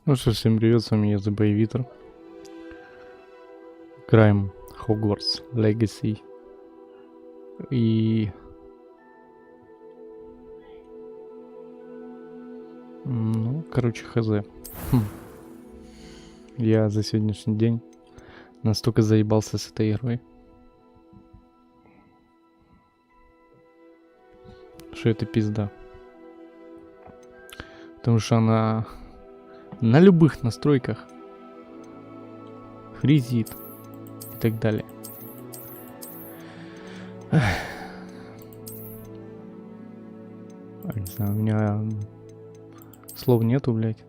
Ну что, всем привет, с вами я, ThebyVittor. Играем Hogwarts Legacy. И... Ну, короче, хз. Я за сегодняшний день настолько заебался с этой игрой, что это пизда. Потому что она на любых настройках фризит и так далее. Не знаю, у меня слов нету, блядь.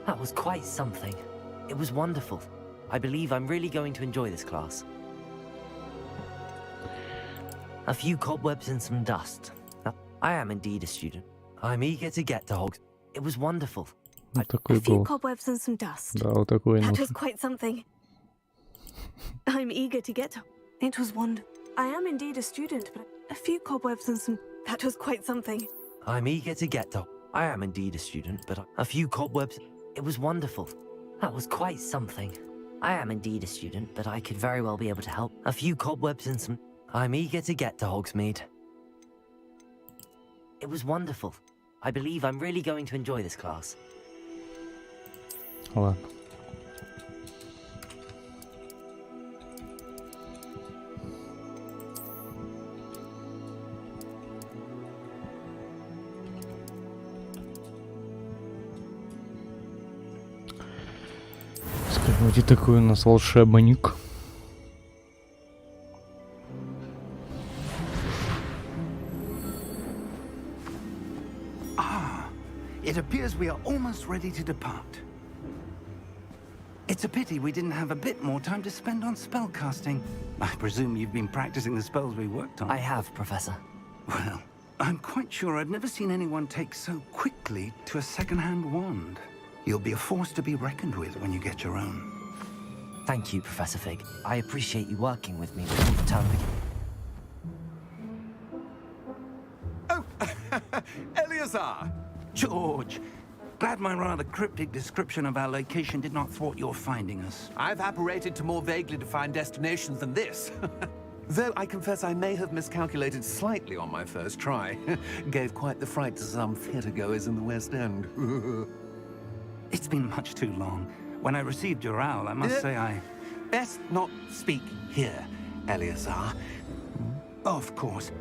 That was quite something. It was wonderful. I believe I'm really going to enjoy this class. A few cobwebs and some dust. I am indeed a student. I'm eager to get to Hogs. It was wonderful. Вот такой A few голос. cobwebs and some dust. Да, вот такой That нужен. was quite something. I'm eager to get to. It was wonderful. I am indeed a student, but a few cobwebs and some. That was quite something. I'm eager to get to. I am indeed a student, but a few cobwebs. It was wonderful. That was quite something. I am indeed a student, but I could very well be able to help. A few cobwebs and some. I'm eager to get to Hogsmeade. It was wonderful. I believe I'm really going to enjoy this class. Ладно. Скажите, такой у нас волшебник. It appears we are almost ready to depart. It's a pity we didn't have a bit more time to spend on spellcasting. I presume you've been practicing the spells we worked on. I have, Professor. Well, I'm quite sure I've never seen anyone take so quickly to a second-hand wand. You'll be a force to be reckoned with when you get your own. Thank you, Professor Fig. I appreciate you working with me before the term begins. Oh, Eleazar! George, glad my rather cryptic description of our location did not thwart your finding us. I've apparated to more vaguely defined destinations than this. Though I confess I may have miscalculated slightly on my first try. Gave quite the fright to some theatre-goers in the West End. It's been much too long. When I received your owl, I must say I... Best not speak here, Eleazar. Of course.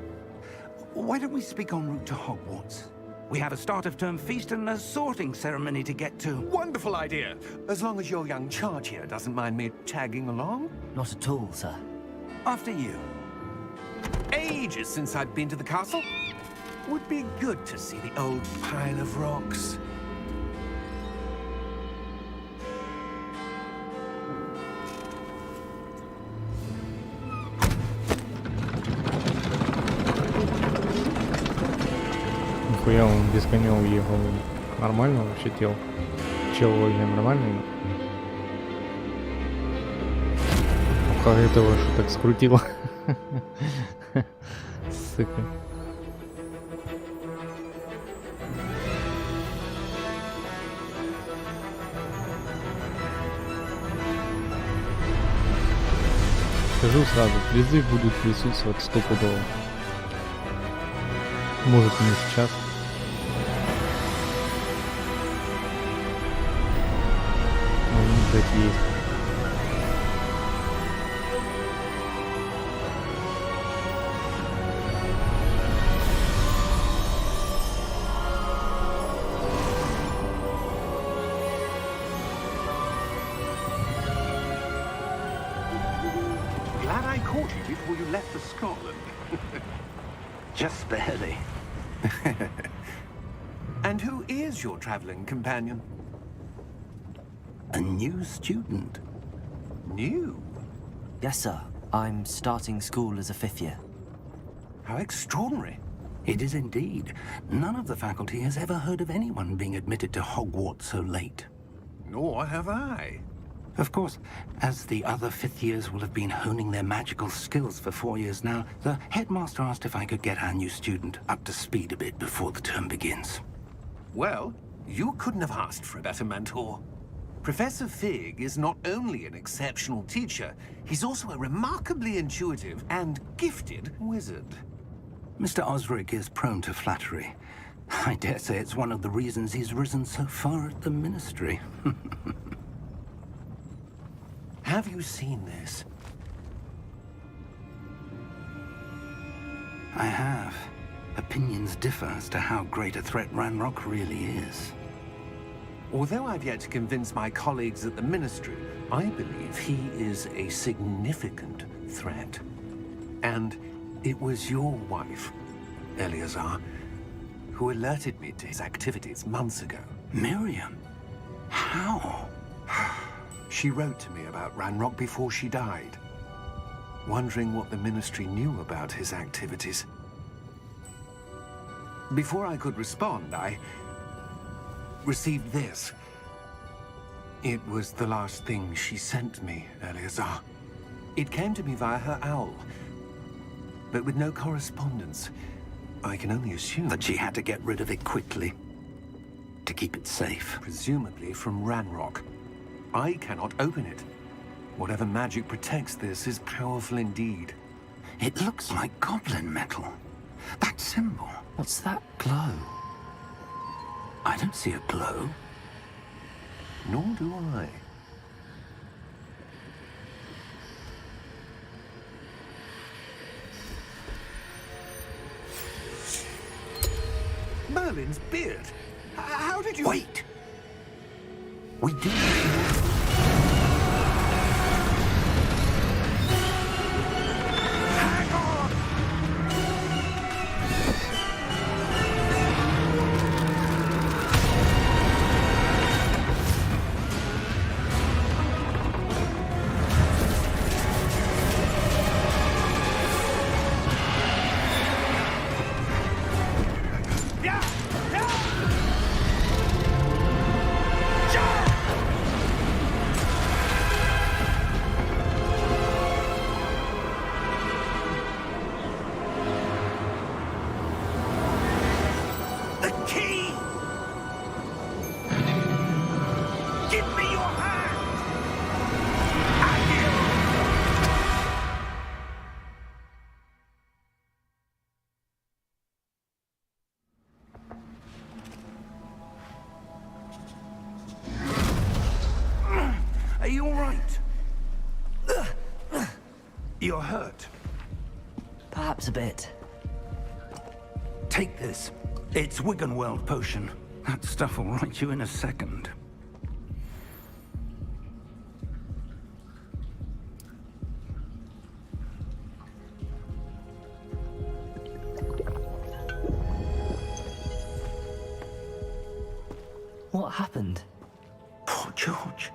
Why don't we speak en route to Hogwarts? We have a start-of-term feast and a sorting ceremony to get to. Wonderful idea. As long as your young charge here doesn't mind me tagging along. Not at all, sir. After you. Ages since I'd been to the castle. Would be good to see the old pile of rocks. Нихуя он без коня уехал. Нормально вообще чел вообще нормальный. Как этого что так скрутило? Сука. Скажу сразу, призы будут присутствовать стопудово. Может, не сейчас. Но они, блядь, есть. Glad I caught you before you left for Scotland. Just barely. And who is your traveling companion? A new student. New? Yes, sir. I'm starting school as a 5th year. How extraordinary. It is indeed. None of the faculty has ever heard of anyone being admitted to Hogwarts so late. Nor have I. Of course, as the other 5th years will have been honing their magical skills for 4 years now, the headmaster asked if I could get our new student up to speed a bit before the term begins. Well, you couldn't have asked for a better mentor. Professor Fig is not only an exceptional teacher, he's also a remarkably intuitive and gifted wizard. Mr. Osric is prone to flattery. I dare say it's one of the reasons he's risen so far at the Ministry. Have you seen this? I have. Opinions differ as to how great a threat Ranrock really is. Although I've yet to convince my colleagues at the Ministry, I believe he is a significant threat. And it was your wife, Eleazar, who alerted me to his activities months ago. Miriam? How? She wrote to me about Ranrock before she died, wondering what the Ministry knew about his activities. Before I could respond, I received this. It was the last thing she sent me, Eleazar. It came to me via her owl, but with no correspondence. I can only assume That she had to get rid of it quickly. To keep it safe. presumably from Ranrock. I cannot open it. Whatever magic protects this is powerful indeed. It looks like goblin metal. That symbol. What's that glow? I don't see a glow. Nor do I. Merlin's beard. How did you... Wait! We do. Hang on! Yeah! Yeah! The key! Give me your hand! Are you all right? You're hurt. Perhaps perhaps a bit. Take this. It's Wiggenweld potion. That stuff will right you in a second. What happened? Poor George.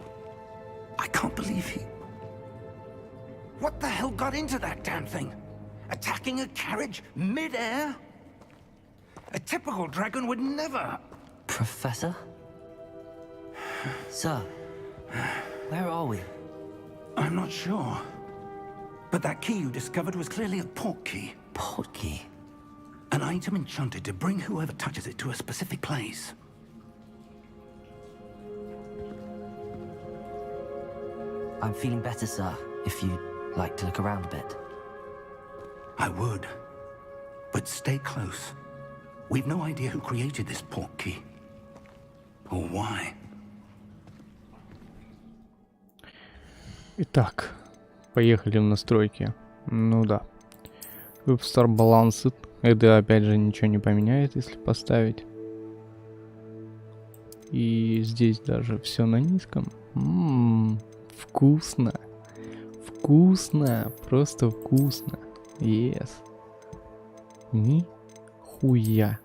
I can't believe he... What the hell got into that damn thing? Attacking a carriage mid-air? A typical dragon would never... Professor? Sir, where are we? I'm not sure. But that key you discovered was clearly a port key. Port key? An item enchanted to bring whoever touches it to a specific place. I'm feeling better, sir, if you'd like to look around a bit. I would. But stay close. We've no idea who created this port key. Or why. Итак, поехали в настройки. Ну да. Webstar Balanced. Это опять же ничего не поменяет, если поставить. И здесь даже все на низком. Вкусно. Вкусно. Просто вкусно. Yes. Нихуя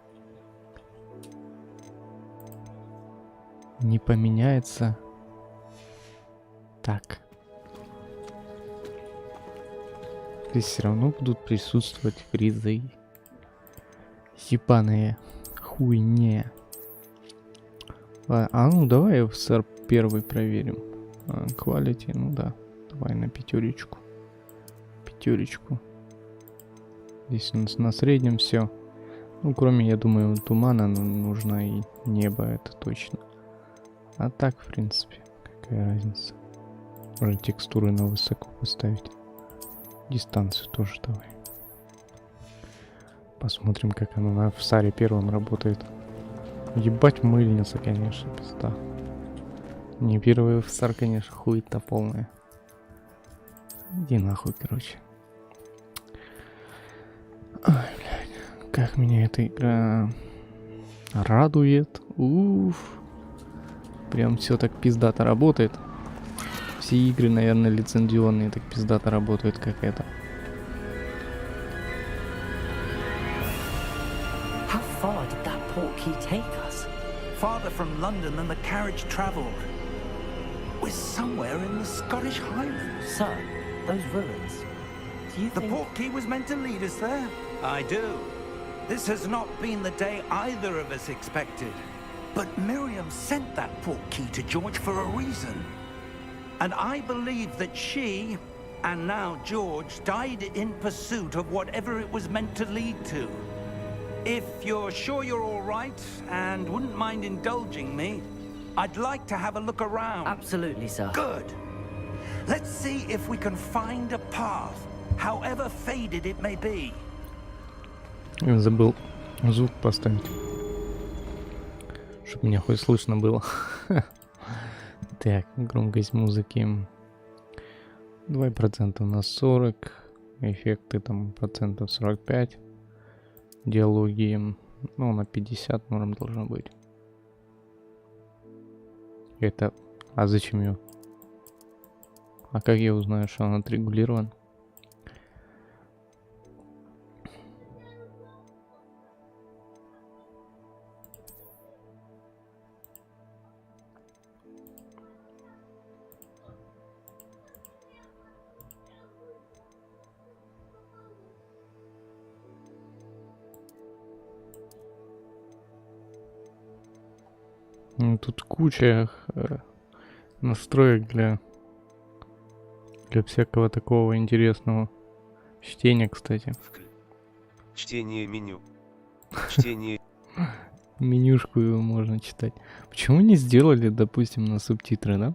не поменяется. Так. Здесь все равно будут присутствовать гризы. Ебаные хуйня. А ну давай FSR первый проверим. Quality, ну да. Давай на пятерочку. Пятерочку. Здесь у нас на среднем все. Ну, кроме, я думаю, тумана нужно и небо, это точно. А так, в принципе, какая разница. Можно текстуры на высоко поставить. Дистанцию тоже давай. Посмотрим, как она на FSR первом работает. Ебать мыльница, конечно, пизда. Не первый FSR, конечно, хуета полная. Иди нахуй, короче. Ой, блядь. Как меня эта игра радует. Уф. Прям все так пиздато работает. Все игры, наверное, лицензионные так пиздато работают, как это. How far did that port key take us? Farther from London than the carriage travelled. We're somewhere in the Scottish Highlands. Sir, those ruins. Do you The think... port key was meant to lead us there? I do. This has not been the day either of us expected. But Miriam sent that port key to George for a reason. And I believe that she, and now George, died in pursuit of whatever it was meant to lead to. If you're sure you're all right and wouldn't mind indulging me, I'd like to have a look around. Absolutely, sir. Good. Let's see if we can find a path, however faded it may be. Забыл звук поставить, чтобы меня хоть слышно было. Так, громкость музыки 2% на 40, эффекты там процентов 45, диалоги, ну, на 50 норм должно быть. Это, а зачем ее? А как я узнаю, что он отрегулирован? Ну, тут куча настроек для всякого такого интересного чтения, кстати. Чтение меню. Чтение. Менюшку его можно читать. Почему не сделали, допустим, на субтитры, да?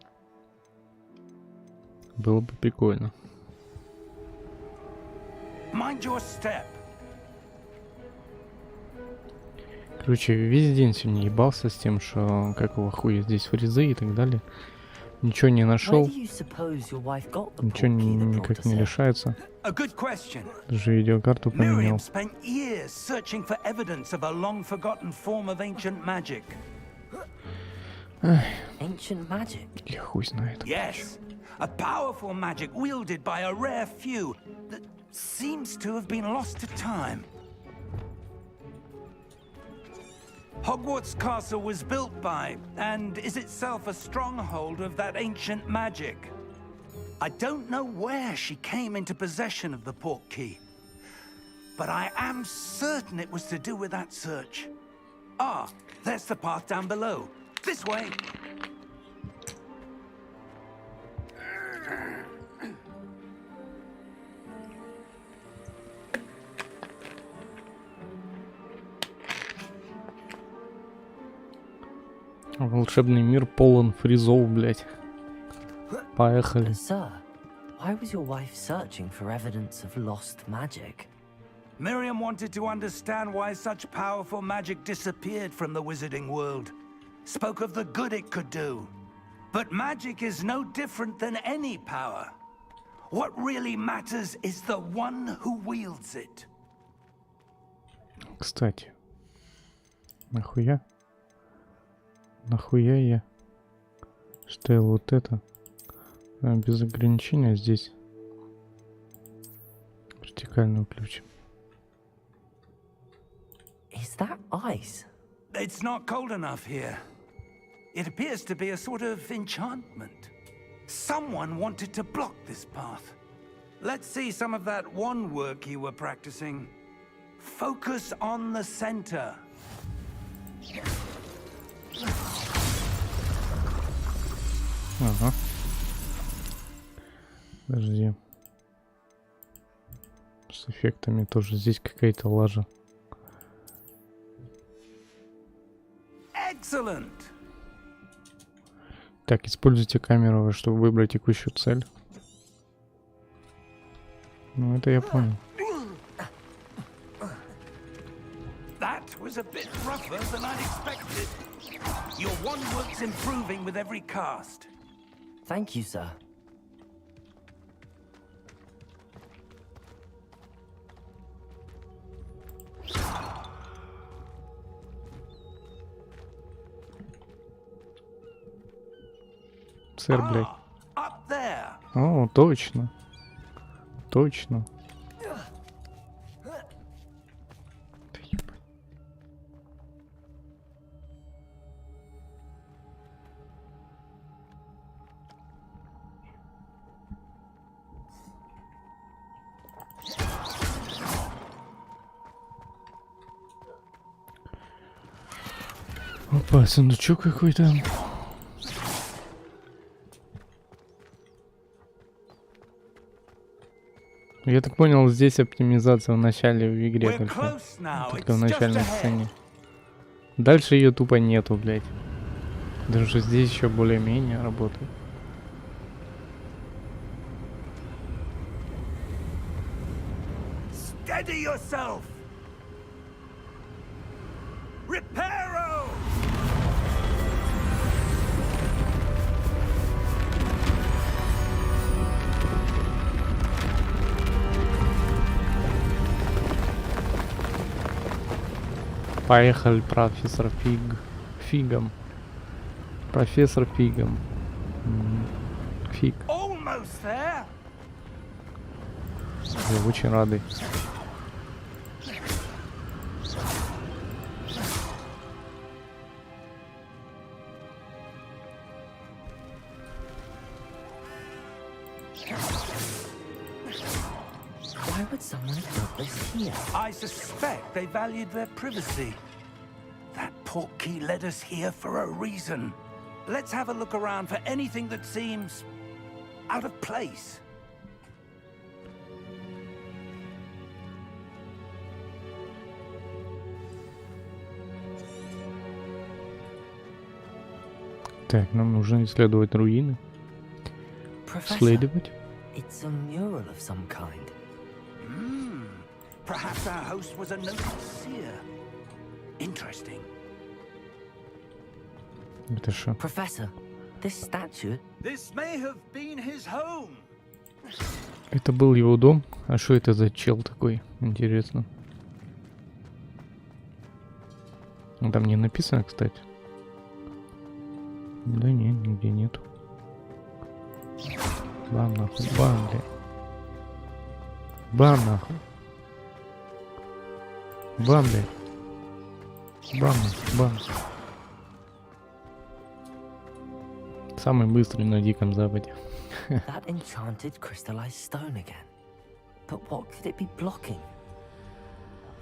Было бы прикольно. Mind your step. Короче, весь день сегодня ебался с тем, что какого хуя здесь фризы и так далее. Ничего не Where нашел. do you suppose your wife got the Ничего portkey that brought никак us не here? решается. A good question. Даже видеокарту Miriam поменял. spent years searching for evidence of a long-forgotten form of ancient magic. Ancient magic? Я хуй знает. Yes, a powerful magic wielded by a rare few that seems to have been lost to time. Hogwarts Castle was built by, and is itself a stronghold of that ancient magic. I don't know where she came into possession of the portkey, but I am certain it was to do with that search. Ah, there's the path down below. This way. Волшебный мир полон фризов, блядь. Поехали. Sir, why was your wife searching for evidence of lost magic? Miriam wanted to understand why such powerful magic disappeared from the wizarding world. Spoke of the good it could do. But magic is no different than any power. What really matters is the one who wields it. Кстати. Нахуя? Нахуя я ставил вот это без ограничения здесь вертикальную ключ. Is that ice? It's not cold enough here. It appears to be a sort of enchantment. Someone wanted to block this path. Let's see some of that wand work you were practicing. Focus on the center. Ага. Подожди. С эффектами тоже здесь какая-то лажа. Excellent. Так, используйте камеру, чтобы выбрать текущую цель. Ну, это я понял. That was a bit rougher than I'd expected. Your wand work's improving with every cast. Thank you, sir. Сэр, блядь. Up there. О, точно. Точно. Да ебать. Опа, сундучок какой-то. Я так понял, здесь оптимизация в начале в игре We're только close now. в It's just начальной ahead. сцене. Дальше ее тупо нету, блядь. Даже здесь еще более-менее работает. Steady yourself. Reparo. Поехали, профессор Фигом. Профессор Фигом. Фиг. Almost there. Я очень рады. Why would someone have built this here? I suspect they valued their privacy. That portkey led us here for a reason. Let's have a look around for anything that seems out of place. Так, нам нужно исследовать руины. Professor, Исследовать. it's a mural of some kind. Perhaps our host was a noted seer. Interesting. Это что? Professor, this statue. This may have been his home. Это был его дом. А что это за чел такой? Интересно. Ну, там не написано, кстати. Да нет, нигде нету. Бам нахуй, бам, бля. Бам нахуй. Бам, бля. Бам, бам. Самый быстрый на Диком Западе. That enchanted crystallized stone again. But what could it be blocking?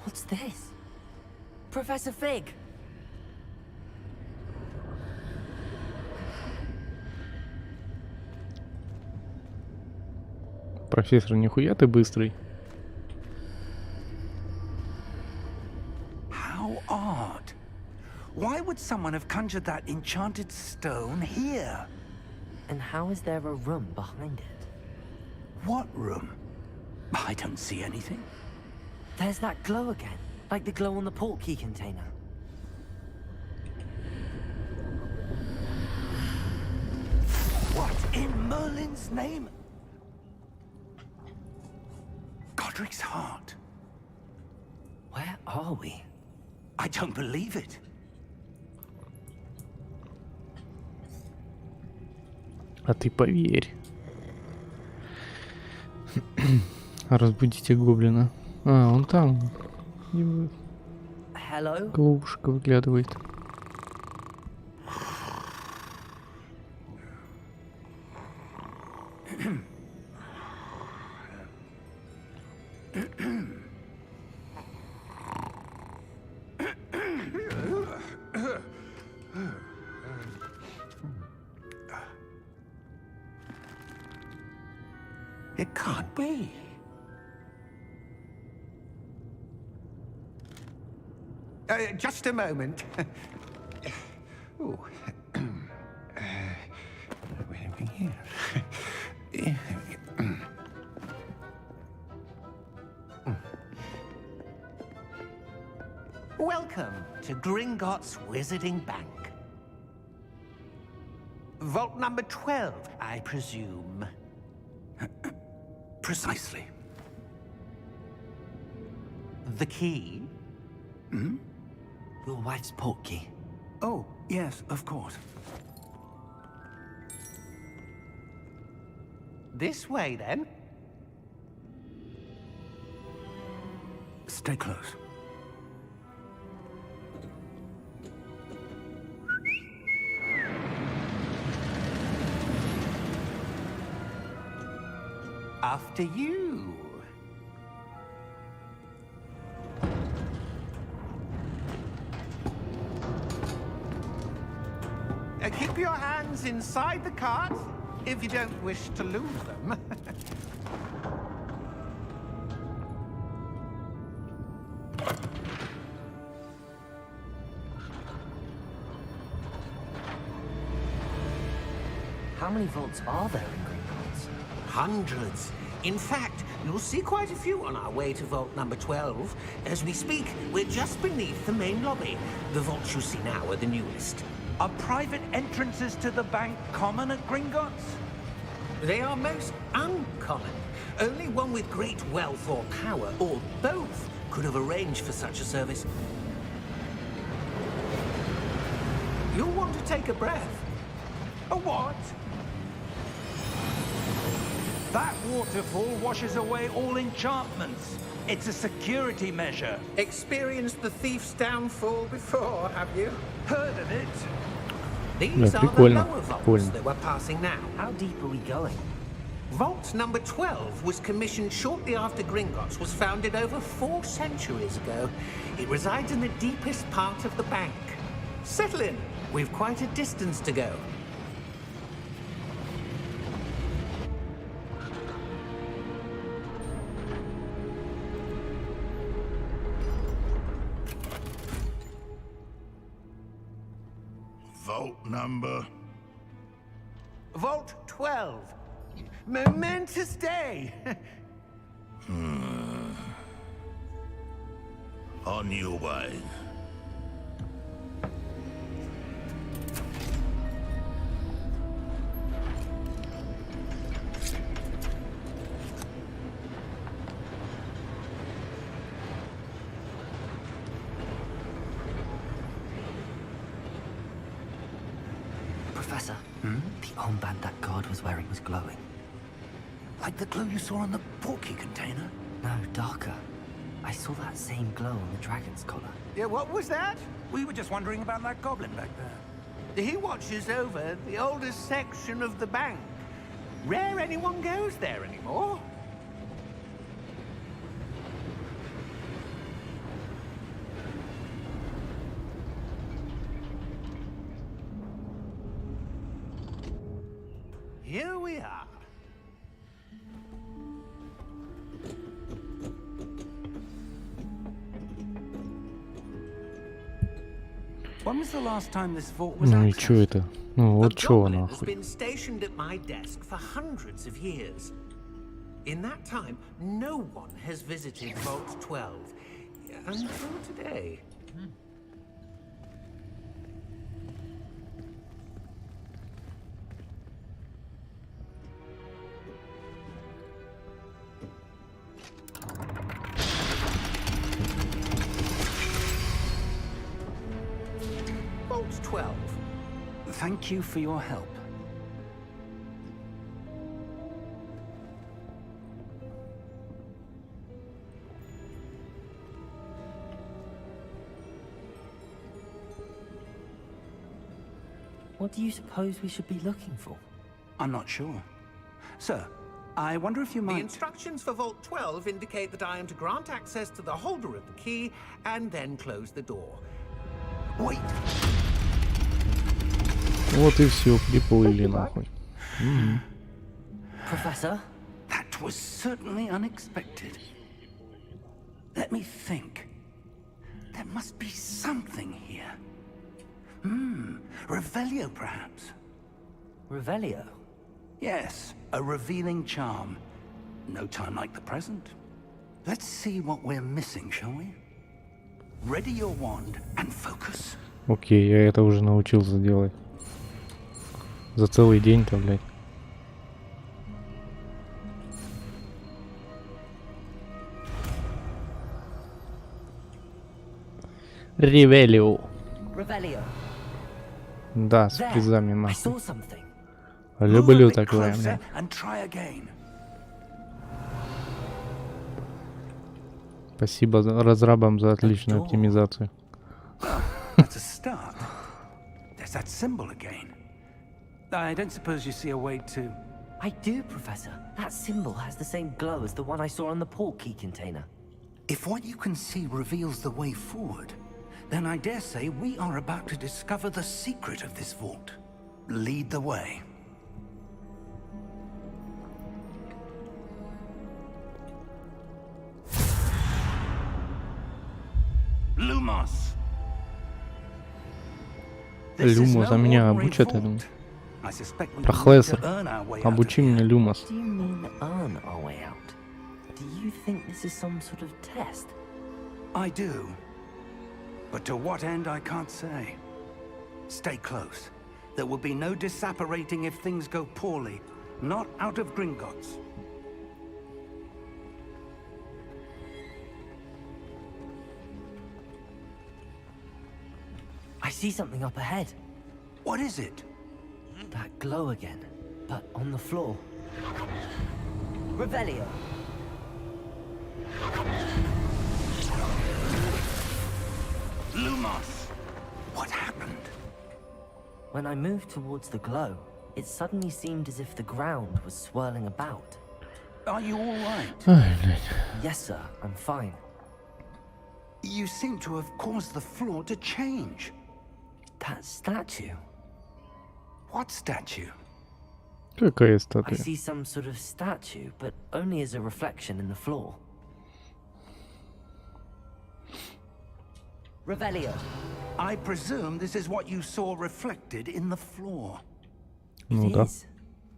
What's this? Professor Fig! Профессор, нихуя ты быстрый. How odd. Why would someone have conjured that enchanted stone here? And how is there a room behind it? What room? I don't see anything. There's that glow again, like the glow on the portkey container. What in Merlin's name? Godric's heart. Where are we? I don't believe it. А ты поверь. Разбудите гоблина. А, он там. Hello? Головушка выглядывает. It can't be. Just a moment. Oh. Wait a minute here. Welcome to Gringotts Wizarding Bank. Vault number 12, I presume. Precisely. The key? Your wife's portkey. Oh, yes, of course. This way, then. Stay close. After you. Keep your hands inside the cart if you don't wish to lose them. How many vaults are there in Gringotts? Hundreds. In fact, you'll see quite a few on our way to vault number 12. As we speak, we're just beneath the main lobby. The vaults you see now are the newest. Are private entrances to the bank common at Gringotts? They are most uncommon. Only one with great wealth or power, or both, could have arranged for such a service. You'll want to take a breath. A what? That waterfall washes away all enchantments. It's a security measure. Experienced the thief's downfall before, have you? Heard of it? These are the прикольно, lower vaults прикольно. that we're passing now. How deep are we going? Vault number 12 was commissioned shortly after Gringotts was founded over 4 centuries ago. It resides in the deepest part of the bank. Settle in. We've quite a distance to go. Vault number. Vault 12. Momentous day. On your way. Professor, the armband that guard was wearing was glowing. Like the glue you saw on the portkey container? No, darker. I saw that same glow on the dragon's collar. Yeah, what was that? We were just wondering about that goblin back there. He watches over the oldest section of the bank. Rare anyone goes there anymore. Here we are. When was the last time this vault was Ну и чё accessed? это? Ну вот A чё goblin has нахуй? been stationed at my desk for hundreds of years. In that time, no one has visited Vault 12 until today. Vault 12. Thank you for your help. What do you suppose we should be looking for? I'm not sure. Sir, I wonder if you The might... instructions for Vault 12 indicate that I am to grant access to the holder of the key and then close the door. Wait! Вот и все, приплыли нахуй. Professor? That was certainly unexpected. Let me think. There must be something here. Revelio, perhaps? Revelio? Yes, a revealing charm. No time like the present. Let's see what we're missing, shall we? Ready your wand and focus. Окей, я это уже научился делать. За целый день-то, блядь. Ревелио. Revelio. Да, с There. призами I нахуй. saw something. Люблю Move a bit такое, closer блядь. and try again. Спасибо разрабам за отличную Door. оптимизацию. That's a start. There's that symbol again. I don't suppose you see a way to... I do, Professor. That symbol has the same glow as the one I saw on the portkey container. If what you can see reveals the way forward, then I dare say we are about to discover the secret of this vault. Lead the way. Lumos. This is Люмос, а no меня ordinary обучат vault. этому. I suspect we will need Профессор, to earn our way out of обучи here. меня Люмос. Do you mean earn our way out? Do you think this is some sort of test? I do. But to what end, I can't say. Stay close. There will be no disapparating if things go poorly. Not out of Gringotts. I see something up ahead. What is it? That glow again, but on the floor. Revelio. Lumos! What happened? When I moved towards the glow, it suddenly seemed as if the ground was swirling about. Are you all right? Ай, блядь. Yes, sir, I'm fine. You seem to have caused the floor to change. That statue. What statue? Какая I статуя? see some sort of statue, but only as a reflection in the floor. Revelio. I presume this is what you saw reflected in the floor. Ну It да. is.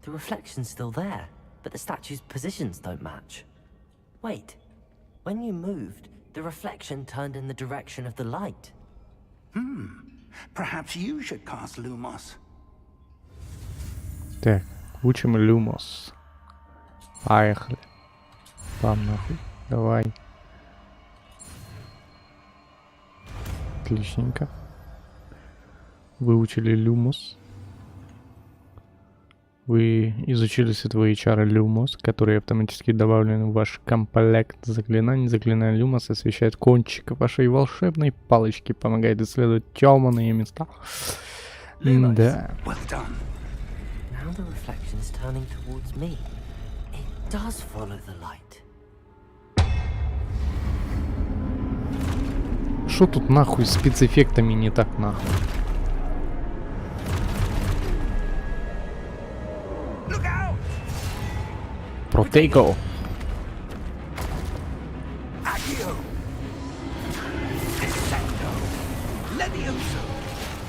The reflection's still there, but the statue's positions don't match. Wait. When you moved, the reflection turned in the direction of the light. Perhaps you should cast Lumos. Так, учим Люмос. Поехали. Пам нахуй. Давай. Отличненько. Выучили Люмос. Вы изучили световые чары Люмос, которые автоматически добавлены в ваш комплект заклинаний. Заклинание Люмос освещает кончик вашей волшебной палочки, помогает исследовать темные места. Lumos. Да. Well done. Now the reflection is turning towards me. It does follow the light. Что тут нахуй с спецэффектами не так нахуй? Look out! Протейко. Accio! Descendo! Levioso!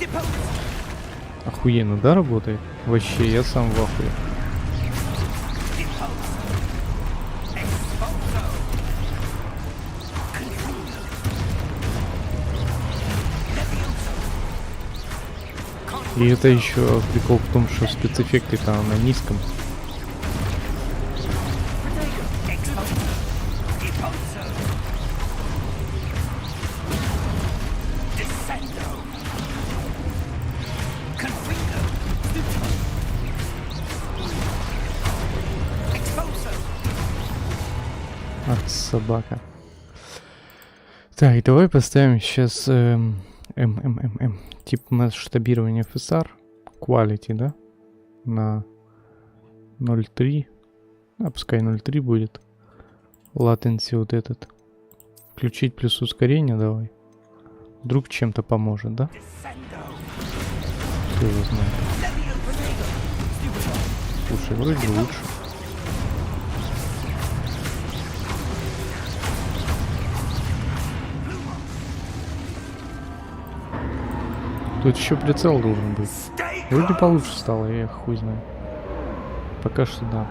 Depose! Охуенно, да, работает? Вообще, я сам в ахуе. Depose! Exposo! Confundo! Levioso! И это еще прикол в том, что спецэффекты-то на низком. Exposo! Deposo! Descendo! Confundo! Exposo! Ах, собака. Так, давай поставим сейчас тип масштабирования FSR. Quality, да? На 0.3. А пускай 0.3 будет. Latency вот этот. Включить плюс ускорение давай. Вдруг чем-то поможет, да? Кто его знает. Слушай, вроде лучше. Тут еще прицел должен быть. Вроде получше стало, я хуй знаю. Пока что да.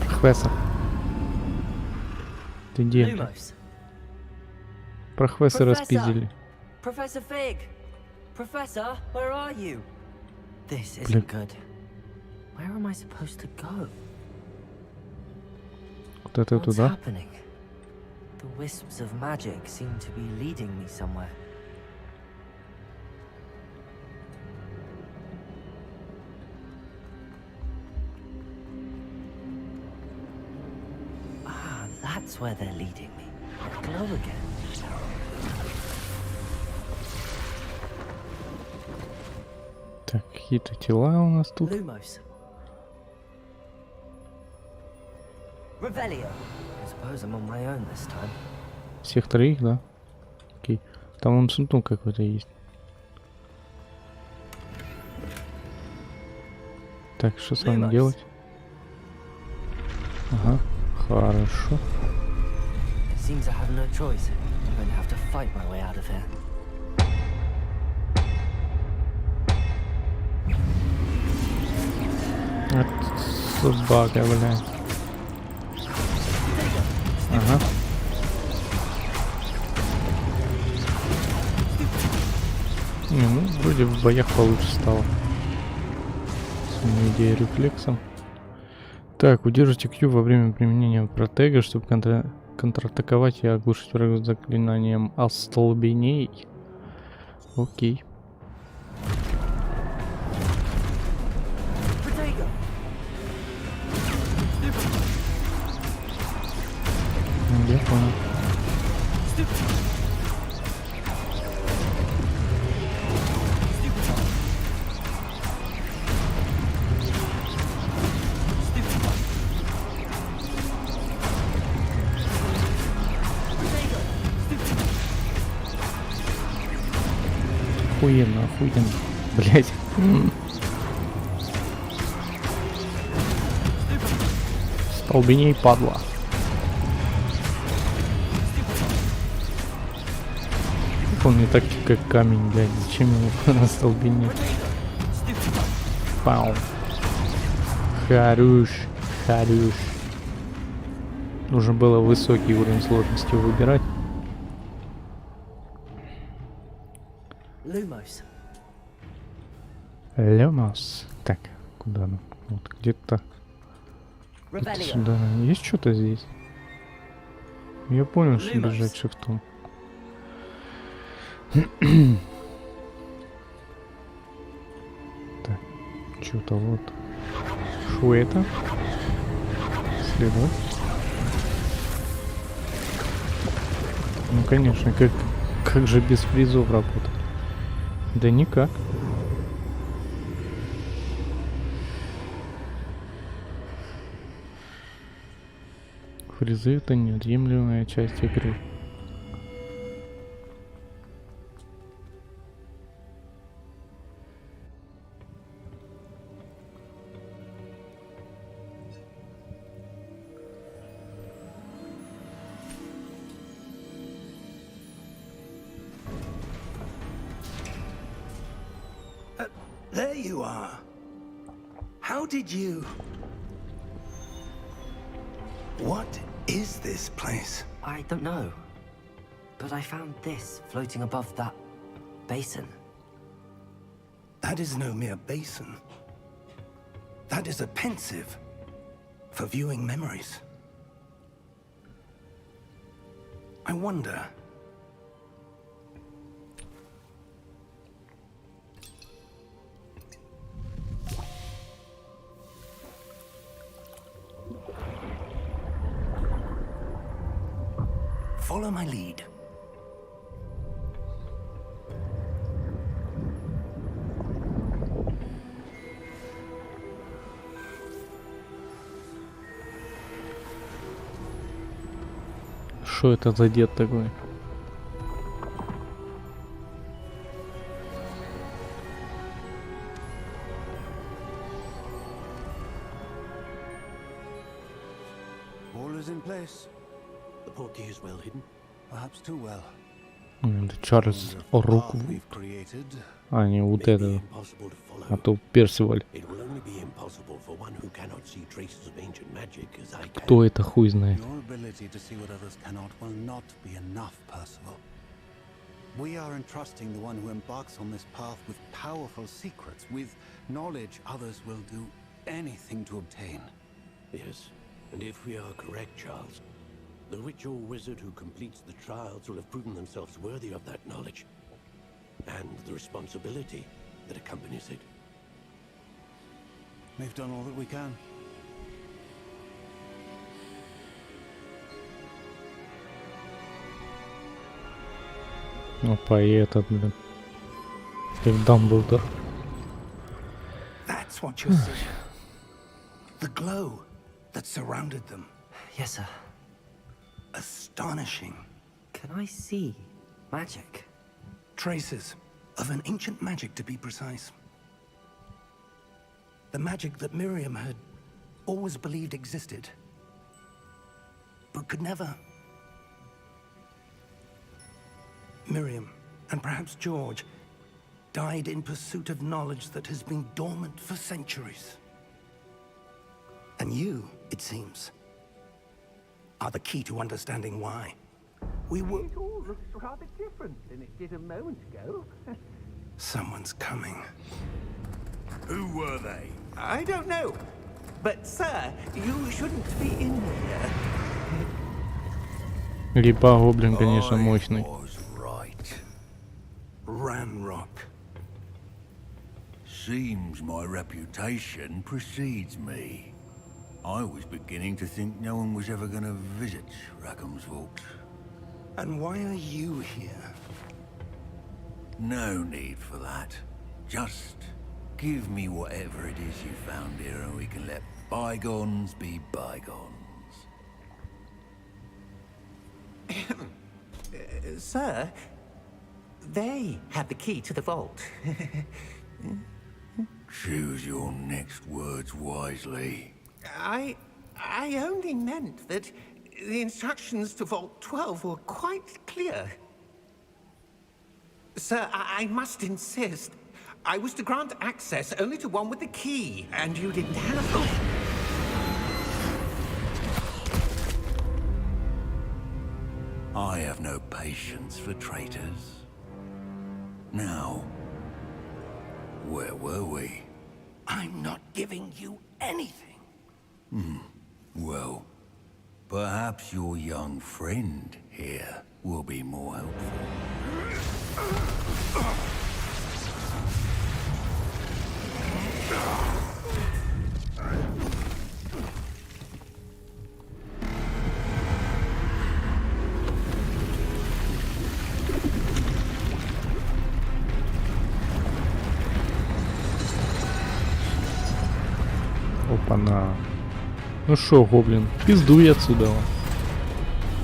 Профессор. Ты где? Lumos. Профессора Professor. спиздили. Professor Fig! Professor, where are you? This Блин. isn't good. Where am I supposed to go? Куда-то What's туда. happening? The wisps of magic seem to be leading me somewhere. Ah, that's where they're leading me. Glow again. Так, какие-то тела у нас тут. Lumos. Revelio. I suppose I'm on my own this time. Всех троих, да? Окей. Там вон сундук какой-то есть. Так, что с вами Lumos. делать? Ага, хорошо. It seems I have no choice. I'm going to have to fight my way out of here. Вот собака, блядь. Ага. Не, ну, вроде в боях получше стало. С моей идеей рефлексом. Так, удержите Q во время применения протега, чтобы контратаковать и оглушить врага заклинанием остолбеней. Окей. Protego. Я понял. Охуенно, охуенно. Блять. Столбеней, падла. Он не так как камень, блядь. Зачем его на столбине? Пау. Хорош. Хорош. Нужно было высокий уровень сложности выбирать. Lumos. Лемос. Так, куда нам? Вот где-то Revelio. сюда. Есть что-то здесь? Я понял, что Lumos. бежать шифтом. Так. Что-то вот. Что это? Следовать. Ну конечно, как же без призов работать? Да никак. Призы — это неотъемлемая часть игры. There you are. How did you... What is this place? I don't know. But I found this floating above that basin. That is no mere basin. That is a pensive for viewing memories. I wonder... Follow my lead. Что это за дед такой? All is in place. The portkey is well hidden. Perhaps too well. Это Чарльз Руквуд. We've created. А не вот May be это. impossible to follow. А то Персиваль. It will only be impossible for one who cannot see traces of ancient magic as I can. Кто это хуй знает? Your ability to see what others cannot will not be enough, Percival. We are entrusting the one who embarks on this path with powerful secrets, with knowledge others will do anything to obtain. Yes, and if we are correct, Charles, the witch or wizard who completes the trials will have proven themselves worthy of that knowledge and the responsibility that accompanies it. We've done all that we can. Опа, и этот, блин. Как Дамблдор. That's what you're seeing. The glow that surrounded them. Yes, sir. Astonishing. Can I see magic? Traces of an ancient magic, to be precise. The magic that Miriam had always believed existed, but could never. Miriam, and perhaps George, died in pursuit of knowledge that has been dormant for centuries. And you, it seems, are the key to understanding why. We were... It all looks rather different than it did a moment ago. Someone's coming. Who were they? I don't know. But, sir, you shouldn't be in here. Либо гоблин, конечно, мощный. Was right. Ranrock. Seems my reputation precedes me. I was beginning to think no one was ever going to visit Rackham's vault. And why are you here? No need for that. Just give me whatever it is you found here and we can let bygones be bygones. Sir, they have the key to the vault. Choose your next words wisely. I only meant that the instructions to Vault 12 were quite clear. Sir, I must insist. I was to grant access only to one with the key, and you didn't have them. I have no patience for traitors. Now, where were we? I'm not giving you anything. Well, perhaps your young friend here will be more helpful. Опа-на. Ну шо, гоблин, пиздуй отсюда.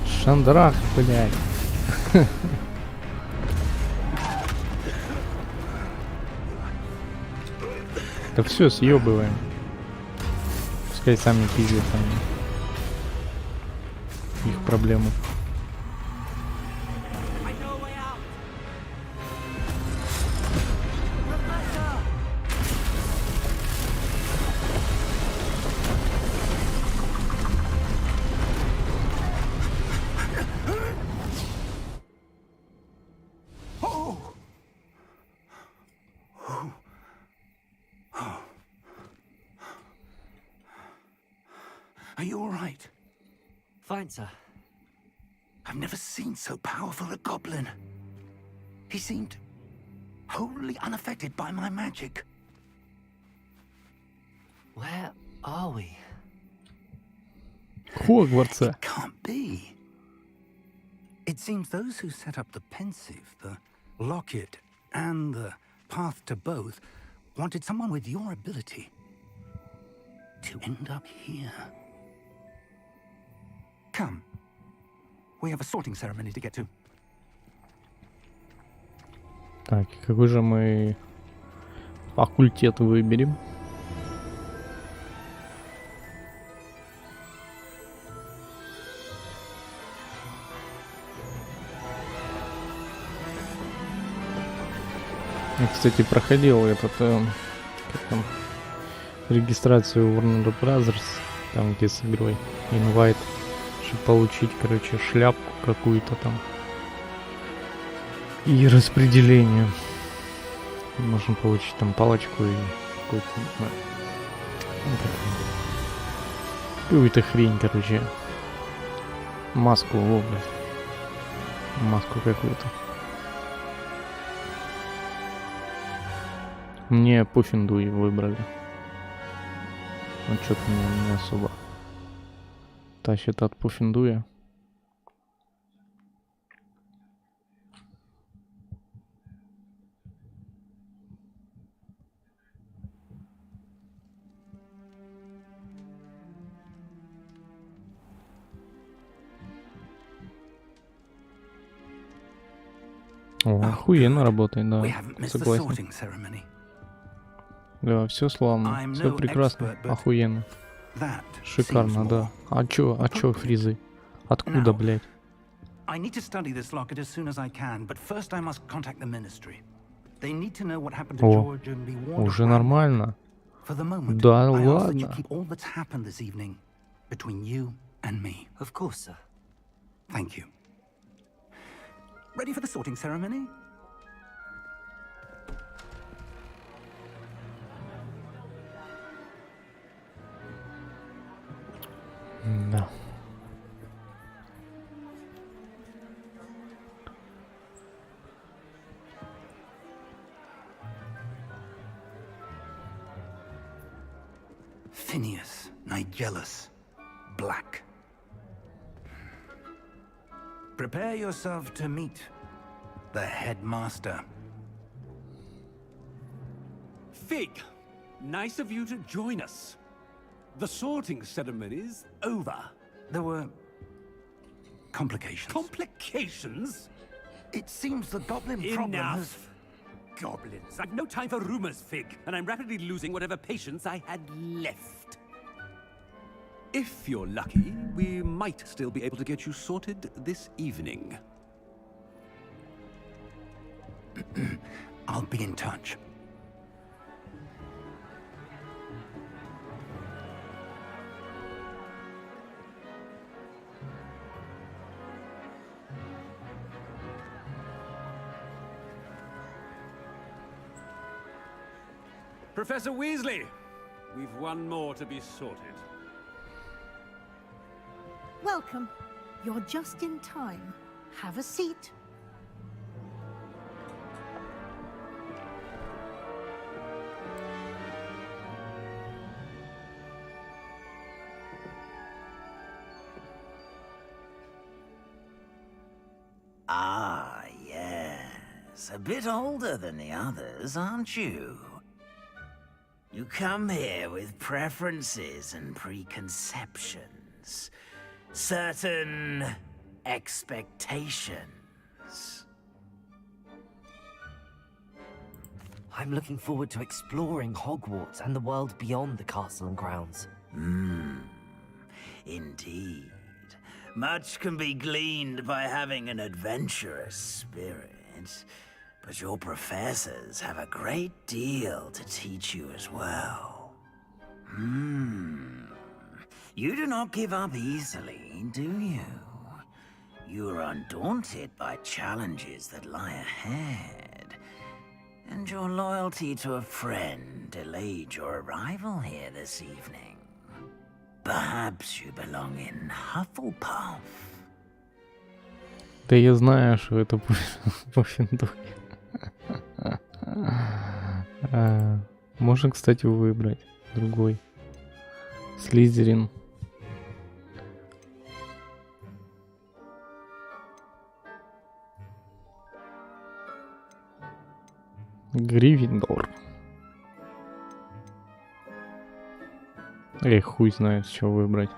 Шандрах, блядь. Да все, съебываем. Пускай сами пиздят там. Их проблемы. Are you all right? Fine, sir. I've never seen so powerful a goblin. He seemed wholly unaffected by my magic. Where are we? Хогвартса. It can't be. It seems those who set up the pensive, the locket, and the path to both wanted someone with your ability to end up here. Come. We have a sorting ceremony to get to. Так, какой же мы факультет выберем? Я, кстати, проходил этот как там, регистрацию Warner Brothers, там где с игрой Invite, чтобы получить, короче, шляпку какую-то там и распределение. Можно получить там палочку и какую-то, не знаю, какую-то хрень, короче, маску, о, блядь, маску какую-то. Мне Пуффиндуй выбрали. Ну что-то мне не особо тащит от Пуффиндуя. О, охуенно работает, да, согласен. Да, все славно, все прекрасно, охуенно. Шикарно, да. А чё фризы? Откуда, блядь? I need to study this locket as soon as I can, but first I must contact the ministry. They need to know what happened to George and be warned. Уже нормально. For the moment, Да I ask that you ладно. keep all that's happened this evening between you and me. Of course, sir. Thank you. Ready for the sorting ceremony? Да. Phineas, Nigellus, Black. Prepare yourself to meet the headmaster. Fig, nice of you to join us. The sorting ceremony's over. There were complications. Complications? It seems the goblin problem has... Enough! Goblins. I've no time for rumors, Fig, and I'm rapidly losing whatever patience I had left. If you're lucky, we might still be able to get you sorted this evening. I'll be in touch. Professor Weasley, we've one more to be sorted. Welcome. You're just in time. Have a seat. Ah, yes. A bit older than the others, aren't you? You come here with preferences and preconceptions. Certain expectations. I'm looking forward to exploring Hogwarts and the world beyond the castle and grounds. Indeed. Much can be gleaned by having an adventurous spirit, but your professors have a great deal to teach you as well. You do not give up easily, do you? You are undaunted by challenges that lie ahead, and your loyalty to a friend delayed your arrival here this evening. Perhaps you belong in Hufflepuff. Да я знаю, что это Пуффендуй. Можно, кстати, выбрать другой. Слизерин. Гриффиндор. Эй, хуй знает, что выбрать.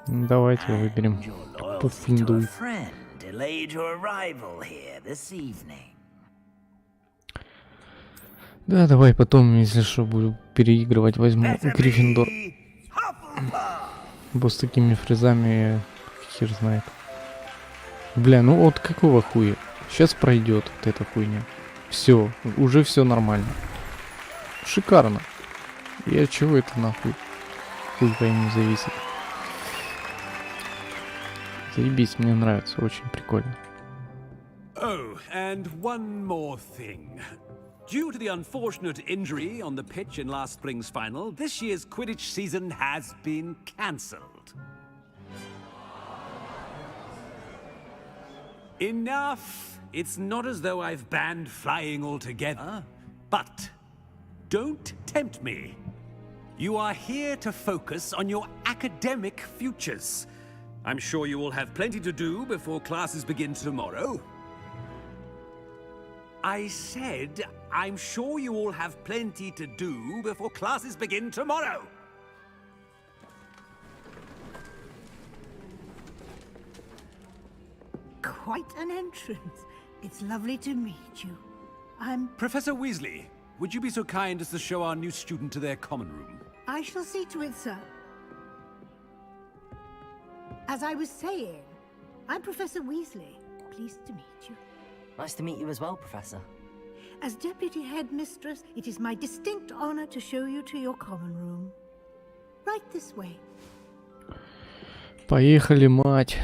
Давайте выберем Пуффендуй. Да, давай потом, если что, буду переигрывать, возьму Гриффиндор. Бо с такими фрезами хер знает. Бля, ну вот какого хуя? Сейчас пройдет вот эта хуйня. Все, уже все нормально. Шикарно. И от чего это нахуй? Хуй пойми зависит. Заебись, мне нравится, очень прикольно. Oh, and one more thing. Due to the unfortunate injury on the pitch in last spring's final, this year's Quidditch season has been cancelled. Enough! It's not as though I've banned flying altogether, but don't tempt me. You are here to focus on your academic futures. I'm sure you will have plenty to do before classes begin tomorrow. I said, I'm sure you all have plenty to do before classes begin tomorrow. Quite an entrance. It's lovely to meet you. I'm... Professor Weasley, would you be so kind as to show our new student to their common room? I shall see to it, sir. As I was saying, I'm Professor Weasley. Pleased to meet you. Nice to meet you as well, Professor. As Deputy Headmistress, it is my distinct honor to show you to your common room. Right this way. Поехали, мать.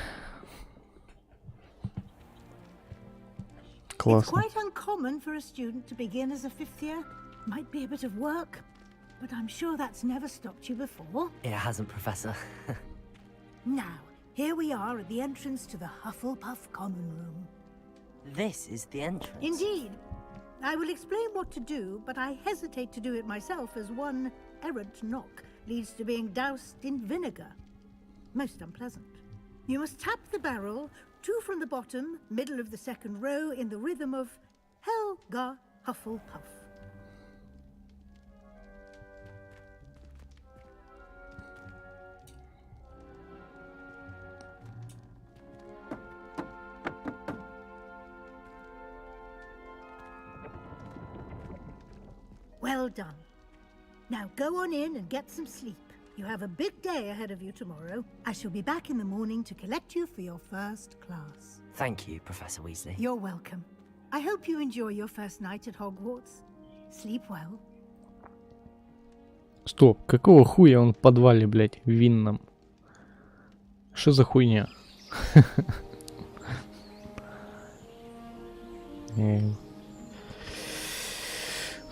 Классно. It's quite uncommon for a student to begin as a fifth year. Might be a bit of work, but I'm sure that's never stopped you before. It hasn't, Professor. Now, here we are at the entrance to the Hufflepuff common room. This is the entrance. Indeed. I will explain what to do, but I hesitate to do it myself as one errant knock leads to being doused in vinegar. Most unpleasant. You must tap the barrel, 2 from the bottom, middle of the second row, in the rhythm of Helga Hufflepuff. Well done. Now go on in and get some sleep. You have a big day ahead of you tomorrow. I shall be back in the morning to collect you for your first class. Thank you, Professor Weasley. You're welcome. I hope you enjoy your first night at Hogwarts. Sleep well. Стоп, какого хуя он в подвале, блядь, в винном? Что за хуйня?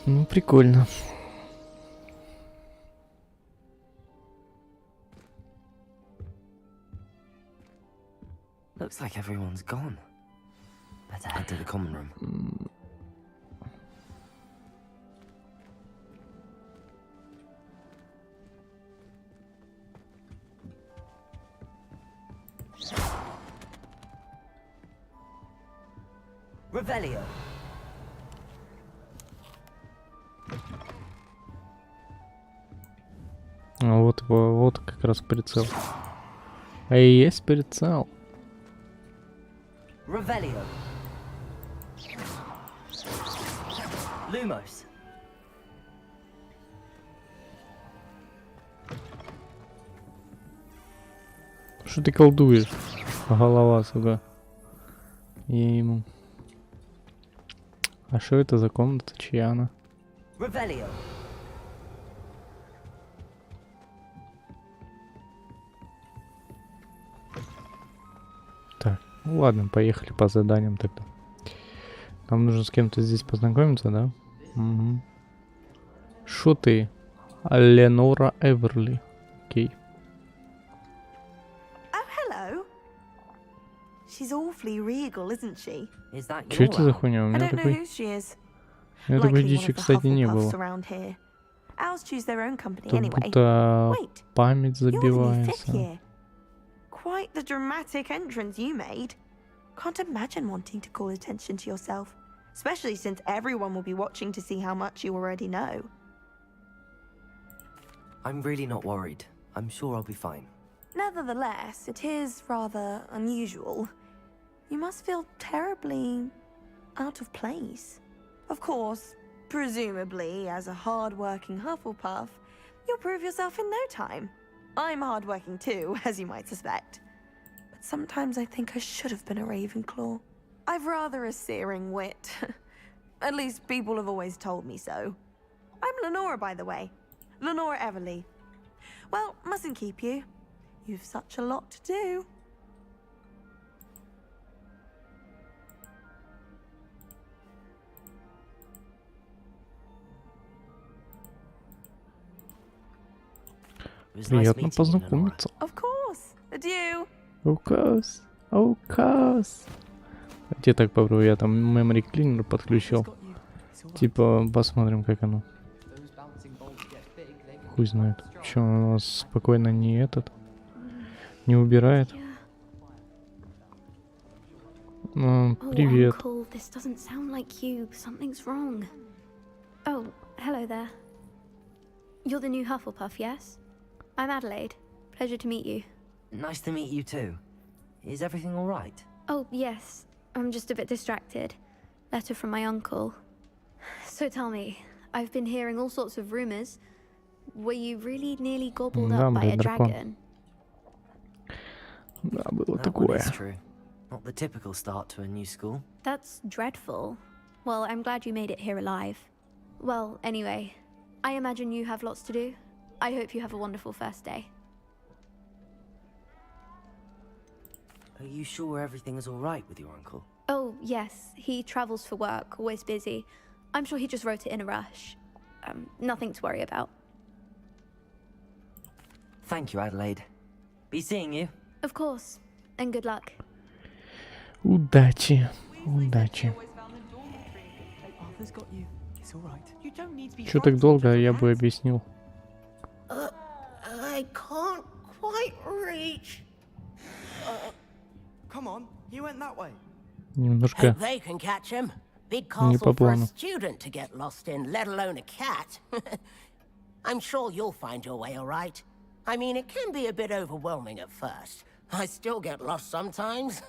Ну, прикольно. Looks like everyone's gone. Better head to the common room. Revelio. А вот его, вот как раз прицел. А и есть прицел. Revelio. Lumos. Что ты колдуешь? Голова, сука. Я ему. А что это за комната? Чья она? Revelio. Так, ну ладно, поехали по заданиям тогда. Нам нужно с кем-то здесь познакомиться, да? Угу. Шо ты? Ленора Эверли. Окей. Oh, hello. She's awfully regal, isn't she? Is that Чё your это за owl? хуйня? У I меня don't know такой... who she is. У меня такой Likely one дичи, of the кстати, не Hufflepuffs было. around here. Owls choose their own company Тут anyway. будто Wait, память you're the new fifth забивается. year. Quite the dramatic entrance you made. Can't imagine wanting to call attention to yourself, especially since everyone will be watching to see how much you already know. I'm really not worried. I'm sure I'll be fine. Nevertheless, it is rather unusual. You must feel terribly out of place. Of course, presumably, as a hard-working Hufflepuff, you'll prove yourself in no time. I'm hard-working too, as you might suspect. But sometimes I think I should have been a Ravenclaw. I've rather a searing wit. At least people have always told me so. I'm Lenora, by the way. Lenora Everly. Well, mustn't keep you. You've such a lot to do. Приятно познакомиться. Of course. Adieu. Of course. Of course. Где так попробую? Я там memory cleaner подключил. Типа, посмотрим, как оно. Хуй знает. Че, он у нас спокойно не этот? Не убирает? Привет. Oh, Uncle, this doesn't sound like you. Something's wrong. Oh, hello there. You're the new Hufflepuff, yes? I'm Adelaide. Pleasure to meet you. Nice to meet you too. Is everything all right? Oh, yes. I'm just a bit distracted. Letter from my uncle. So tell me, I've been hearing all sorts of rumors. Were you really nearly gobbled up by a dragon? Да, было That one такое. is true. Not the typical start to a new school. That's dreadful. Well, I'm glad you made it here alive. Well, anyway, I imagine you have lots to do. I hope you have a wonderful first day. Are you sure everything is all right with your uncle? Oh, yes. He travels for work, always busy. I'm sure he just wrote it in a rush. Nothing to worry about. Thank you, Adelaide. Be seeing you. Of course. And good luck. Удачи. Удачи. Чё так долго, я бы объяснил. I can't quite reach. Come on, you went that way. Немножко They can catch him. Big не castle по for a плану. student to get lost in, let alone a cat. I'm sure you'll find your way all right. I mean, it can be a bit overwhelming at first. I still get lost sometimes.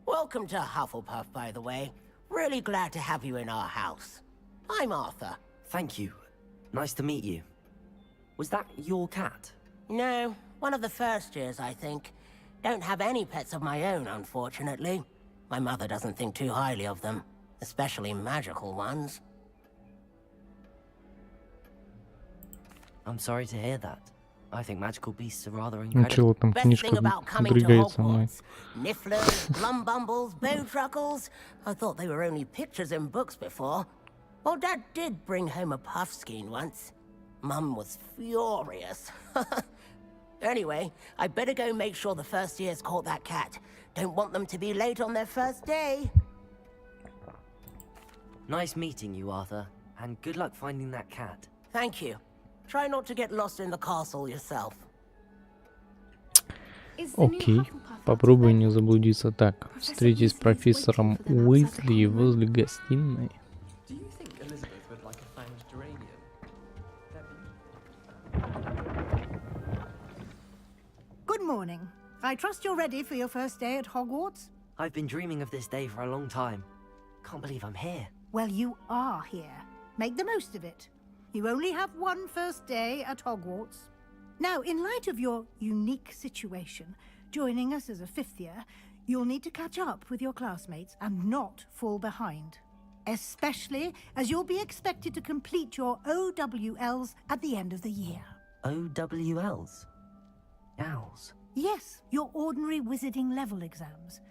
Welcome to Hufflepuff, by the way. Really glad to have you in our house. I'm Arthur. Thank you. Nice to meet you. Was that your cat? No, one of the first years, I think. Don't have any pets of my own, unfortunately. My mother doesn't think too highly of them, especially magical ones. I'm sorry to hear that. I think magical beasts are rather Ну чего incredible. там Best книжка thing about coming to дрыгается мной. Hogwarts. Nifflers, Glumbumbles, Bowtruckles. I thought they were only pictures in books before. Well, Dad did bring home a puffskein once. Mum was furious. Anyway, I better go make sure the first years caught that cat. Don't want them to be late on their first day. Nice meeting you, Arthur. And good luck finding that cat. Thank you. Try not to get lost in the castle yourself. Окей. Попробуй не заблудиться. Так, встретись с профессором Уизли возле гостиной. Good morning. I trust you're ready for your first day at Hogwarts? I've been dreaming of this day for a long time. Can't believe I'm here. Well, you are here. Make the most of it. You only have one first day at Hogwarts. Now, in light of your unique situation, joining us as a fifth year, you'll need to catch up with your classmates and not fall behind. Especially as you'll be expected to complete your OWLs at the end of the year. OWLs? Owls? Yes, your ordinary wizarding level exams.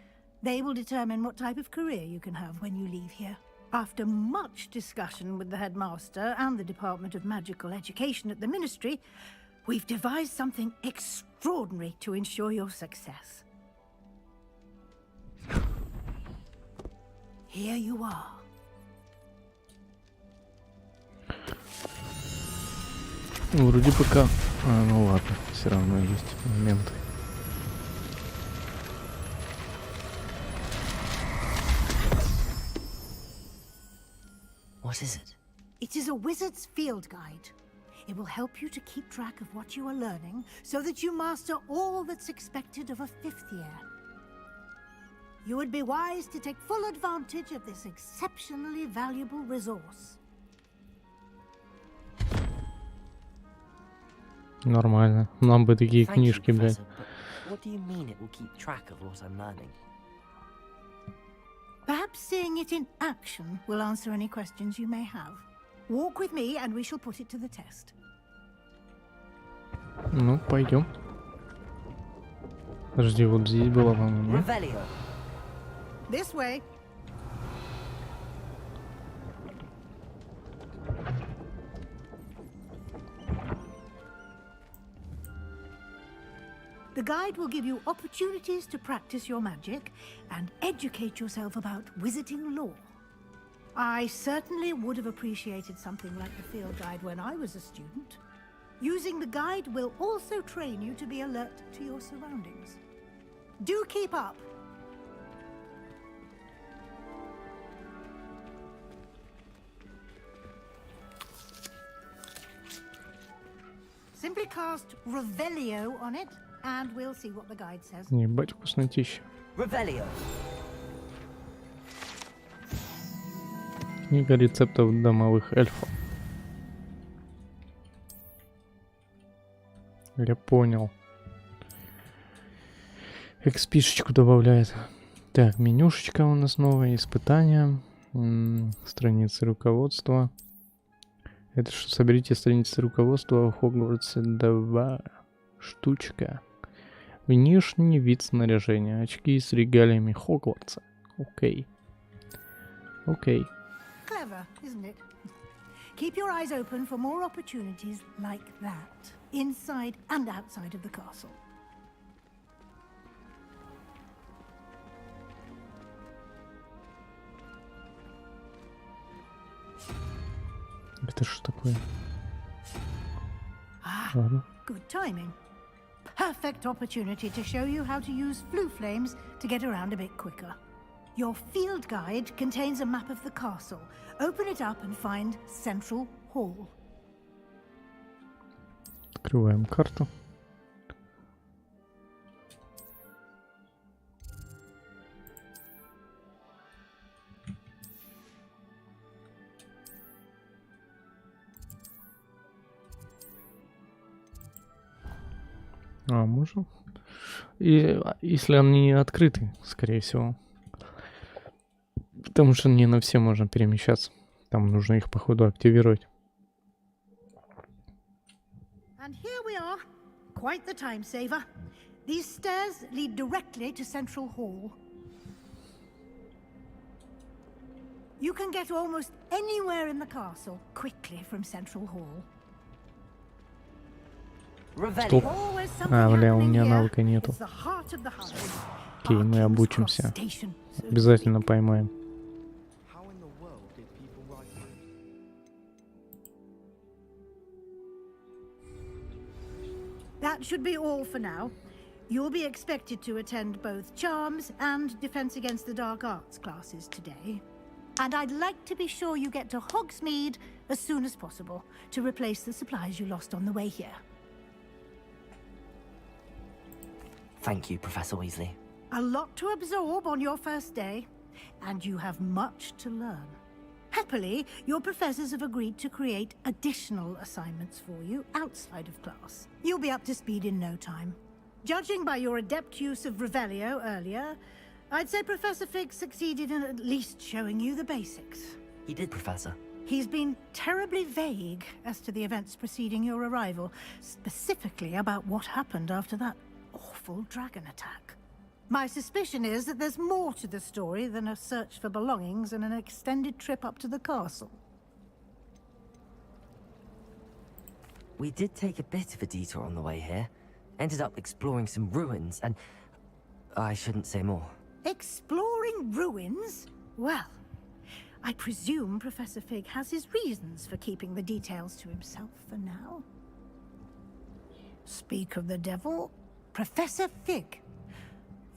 They will determine what type of career you can have when you leave here. After much discussion with the headmaster and the Department of Magical Education at the Ministry, we've devised something extraordinary to ensure your success. Here you are. Вроде пока... ну ладно, все равно есть моменты. What is it? It is a wizard's field guide. It will help you to keep track of what you are learning so that you master all that's expected of a fifth year. You would be wise to take full advantage of this exceptionally valuable resource. Нормально. Нам бы такие Thank you, книжки, блядь. Professor, but what do you mean it will keep track of what I'm learning? Perhaps seeing it in action will answer any questions you may have. Walk with me and we shall put it to the test. Ну, пойдем. Подожди, вот здесь было, по-моему. Revelio. This way. The guide will give you opportunities to practice your magic and educate yourself about wizarding lore. I certainly would have appreciated something like the field guide when I was a student. Using the guide will also train you to be alert to your surroundings. Do keep up! Simply cast Revelio on it, and we'll see what the guide says. Ебать, вкуснотища. Revelio. Книга рецептов домовых эльфов. Я понял. Экспишечку добавляет. Так, менюшечка у нас новая, испытания, страницы руководства. Это что, соберите страницы руководства в Хогвартсе 2 штучка. Внешний вид снаряжения. Очки с регалиями Хогвартса. Окей. Окей. Clever, isn't it? Keep your eyes open for more opportunities like that, inside and outside of the castle. Это что такое? Ah, good timing. Perfect opportunity to show you how to use flue flames to get around a bit quicker. Your field guide contains a map of the castle. Open it up and find Central Hall. Открываем карту. А, можем? И если они не открыты, скорее всего. Потому что не на все можно перемещаться. Там нужно их, походу, активировать. And here we are. Quite the time saver. These stairs lead directly to Central Hall. You can get almost anywhere in the castle quickly from Central Hall. Стоп. А, бля, у меня навыка нету. Окей, мы обучимся. Обязательно поймаем. That should be all for now. You'll be expected to attend both Charms and Defense Against the Dark Arts classes today. And I'd like to be sure you get to Hogsmeade as soon as possible to replace the supplies you lost on the way here. Thank you, Professor Weasley. A lot to absorb on your first day, and you have much to learn. Happily, your professors have agreed to create additional assignments for you outside of class. You'll be up to speed in no time. Judging by your adept use of Revelio earlier, I'd say Professor Fig succeeded in at least showing you the basics. He did, Professor. He's been terribly vague as to the events preceding your arrival, specifically about what happened after that awful dragon attack. My suspicion is that there's more to the story than a search for belongings and an extended trip up to the castle. We did take a bit of a detour on the way here. Ended up exploring some ruins and... I shouldn't say more. Exploring ruins? Well, I presume Professor Fig has his reasons for keeping the details to himself for now. Speak of the devil, Professor Fig.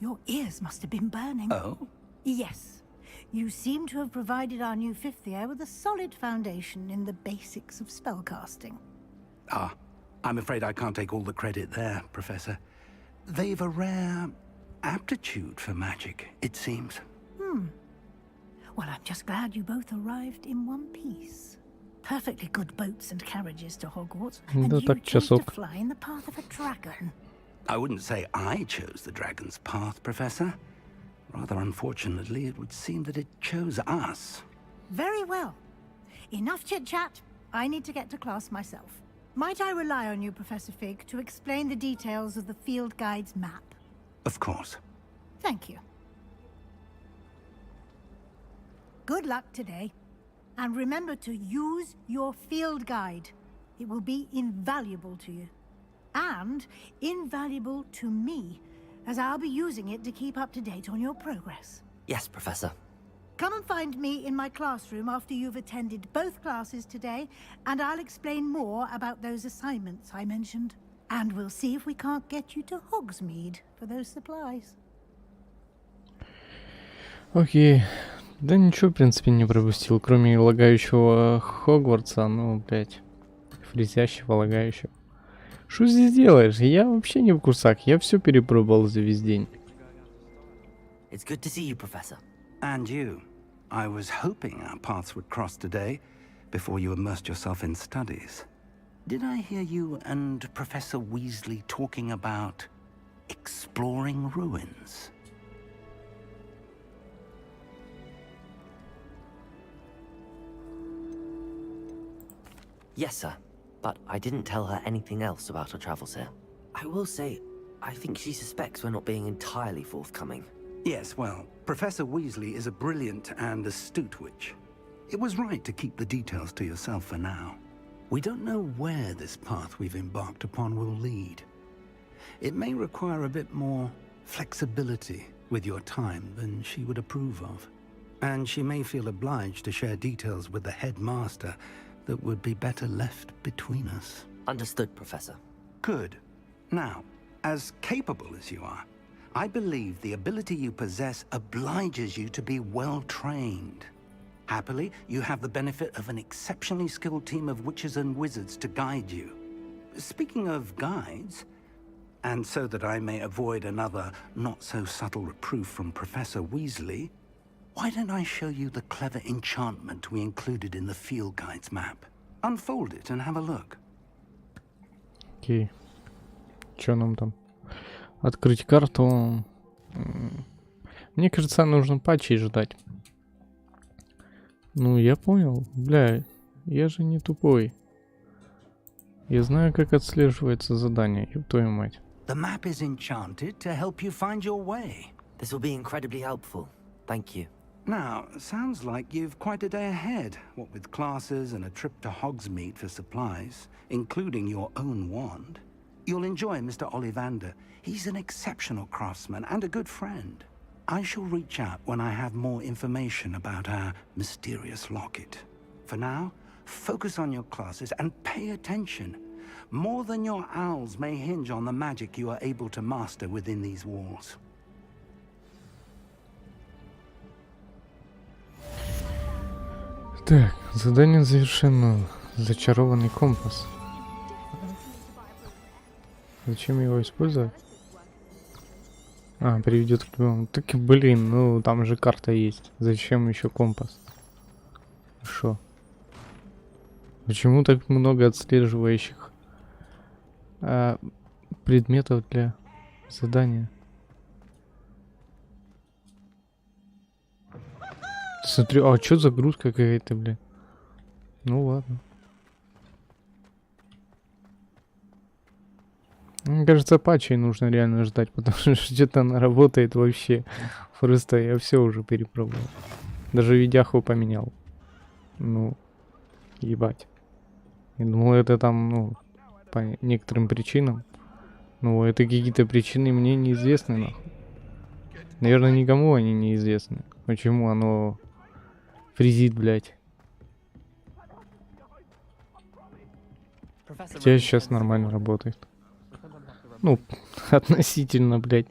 Your ears must have been burning. Oh? Yes. You seem to have provided our new fifth year with a solid foundation in the basics of spellcasting. Ah, I'm afraid I can't take all the credit there, Professor. They've a rare aptitude for magic, it seems. Well, I'm just glad you both arrived in one piece. Perfectly good boats and carriages to Hogwarts, and Да you так chose to часок. fly in the path of a dragon. I wouldn't say I chose the dragon's path, Professor. Rather unfortunately, it would seem that it chose us. Very well. Enough chit-chat. I need to get to class myself. Might I rely on you, Professor Fig, to explain the details of the field guide's map? Of course. Thank you. Good luck today. And remember to use your field guide. It will be invaluable to you. And invaluable to me, as I'll be using it to keep up to date on your progress. Yes, Professor. Come and find me in my classroom after you've attended both classes today, and I'll explain more about those assignments I mentioned. And we'll see if we can't get you to Hogsmeade for those supplies. Окей. Да ничего, в принципе, не пропустил, кроме лагающего Хогвартса, ну, блядь, фрезящего, лагающего. Что здесь делаешь? Я вообще не в курсах, я все перепробовал за весь день. It's good to see you, Professor. And you. I was hoping our paths would cross today, before you immersed yourself in studies. Did I hear you and Professor Weasley talking about exploring ruins? Yes, sir. But I didn't tell her anything else about our travels here. I will say, I think she suspects we're not being entirely forthcoming. Yes, well, Professor Weasley is a brilliant and astute witch. It was right to keep the details to yourself for now. We don't know where this path we've embarked upon will lead. It may require a bit more flexibility with your time than she would approve of. And she may feel obliged to share details with the headmaster that would be better left between us. Understood, Professor. Good. Now, as capable as you are, I believe the ability you possess obliges you to be well-trained. Happily, you have the benefit of an exceptionally skilled team of witches and wizards to guide you. Speaking of guides, and so that I may avoid another not-so-subtle reproof from Professor Weasley, why don't I show you the clever enchantment we included in the field guide's map? Unfold it and have a look. Окей. Чё нам там? Открыть карту. Мне кажется, нужно патчей ждать. Ну, я понял. Бля, я же не тупой. Я знаю, как отслеживается задание, ёб твою мать. The map is enchanted to help you find your way. This will be incredibly helpful. Thank you. Now, sounds like you've quite a day ahead, what with classes and a trip to Hogsmeade for supplies, including your own wand. You'll enjoy Mr. Ollivander. He's an exceptional craftsman and a good friend. I shall reach out when I have more information about our mysterious locket. For now, focus on your classes and pay attention. More than your owls may hinge on the magic you are able to master within these walls. Так, задание завершено. Зачарованный компас. Зачем его использовать? А, приведет к любому. Так, блин, ну там же карта есть. Зачем еще компас? Шо? Почему так много отслеживающих предметов для задания? Смотри, а что за грудка какая-то, блин? Ну ладно. Мне кажется, патчей нужно реально ждать, потому что что-то она работает вообще. Просто я все уже перепробовал. Даже видяху поменял. Ну, ебать. Я думал, это там, ну, по некоторым причинам. Ну, это какие-то причины мне неизвестны, нахуй. Наверное, никому они неизвестны. Почему оно фризит, блядь. Хотя сейчас нормально работает. Ну, относительно, блядь.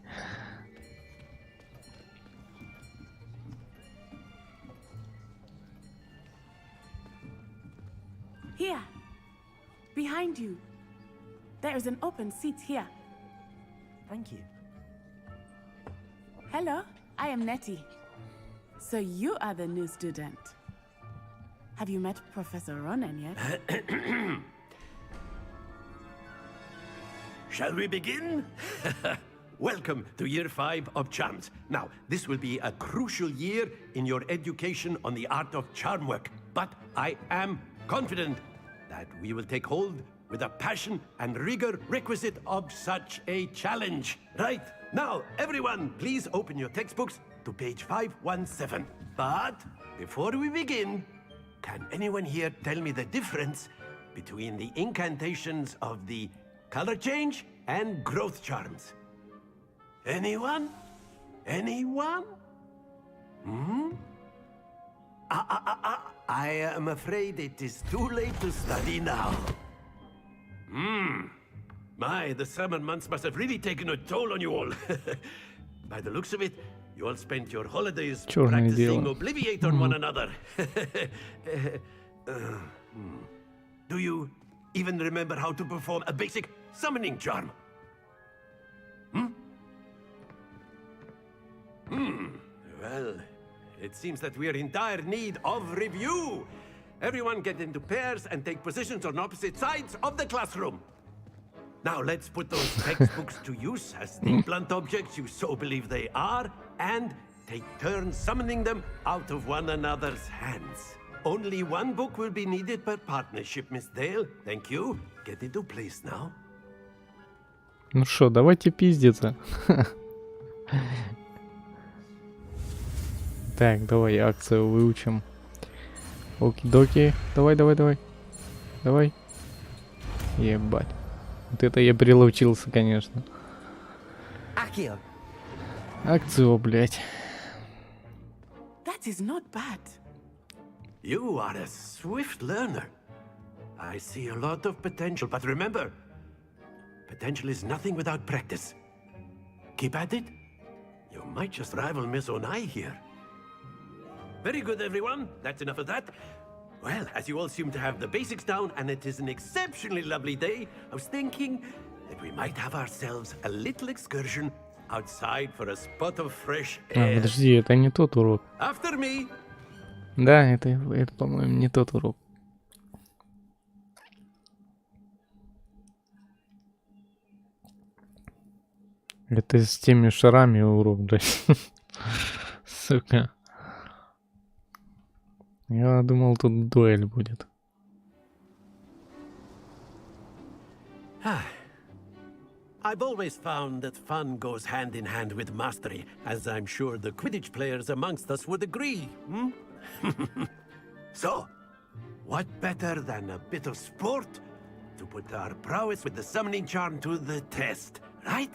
Here, behind you. There is an open seat here. Thank you. Hello, I am Nettie. So you are the new student. Have you met Professor Ronan yet? Shall we begin? Welcome to year 5 of charms. Now, this will be a crucial year in your education on the art of charm work, but I am confident that we will take hold with the passion and rigor requisite of such a challenge. Right, now, everyone, please open your textbooks to page 517. But before we begin, can anyone here tell me the difference between the incantations of the color change and growth charms? Anyone? Anyone? Hmm? I am afraid it is too late to study now. My, the summer months must have really taken a toll on you all. By the looks of it, you all spent your holidays practicing Obliviate on one another. Do you even remember how to perform a basic summoning charm? Well, it seems that we are in dire need of review. Everyone get into pairs and take positions on opposite sides of the classroom. Now let's put those textbooks to use as the blunt objects you so believe they are, and take turns summoning them out of one another's hands. Only one book will be needed per partnership, Miss Dale. Thank you. Get into place now. Ну шо, давайте пиздиться. Так, давай акцию выучим. Оки-доки. Давай, давай, давай. Давай. Ебать. Вот это я прилучился, конечно. Акцию, блядь. That is not bad. You are a swift learner. I see a lot of potential, but remember, potential is nothing without practice. Keep at it. You might just rival Miss Onai here. Very good, everyone. That's enough of that. Well, as you all seem to have the basics down, and it is an exceptionally lovely day, I was thinking that we might have ourselves a little excursion outside for a spot of fresh air. Подожди, это не тот урок. After me. Да, это по-моему, не тот урок. Это с теми шарами урок, блядь. Сука. Я думал, тут дуэль будет. I've always found that fun goes hand in hand with mastery, as I'm sure the Quidditch players amongst us would agree. So, what better than a bit of sport to put our prowess with the summoning charm to the test, right?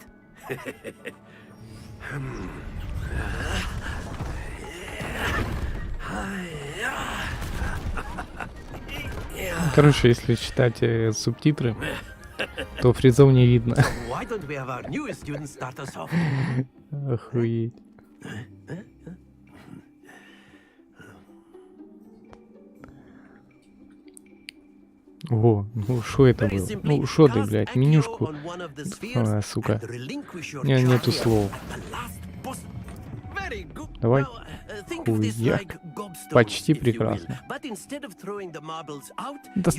Короче, если читать субтитры, То фризов не видно. Why don't we have our newest students start us off? Охуеть. О, ну что это было? Ну что ты, блядь, менюшку? А, сука. Нету слов. Давай. Хуяк. Почти прекрасно. Да,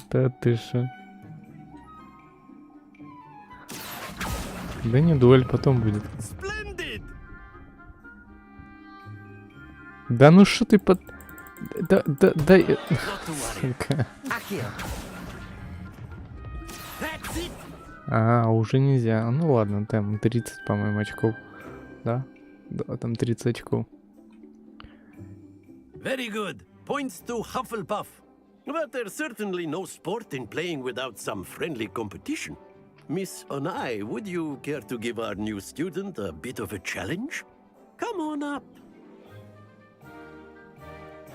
да ты шо? Да не дуэль, потом будет. Да ну что ты под... Да. Сука. А, уже нельзя. Ну ладно, там 30, по-моему, очков. Да? Да, там 30 очков. Very good. Points to Hufflepuff. But there's certainly no sport in playing without some friendly competition. Miss Onai, would you care to give our new student a bit of a challenge? Come on up.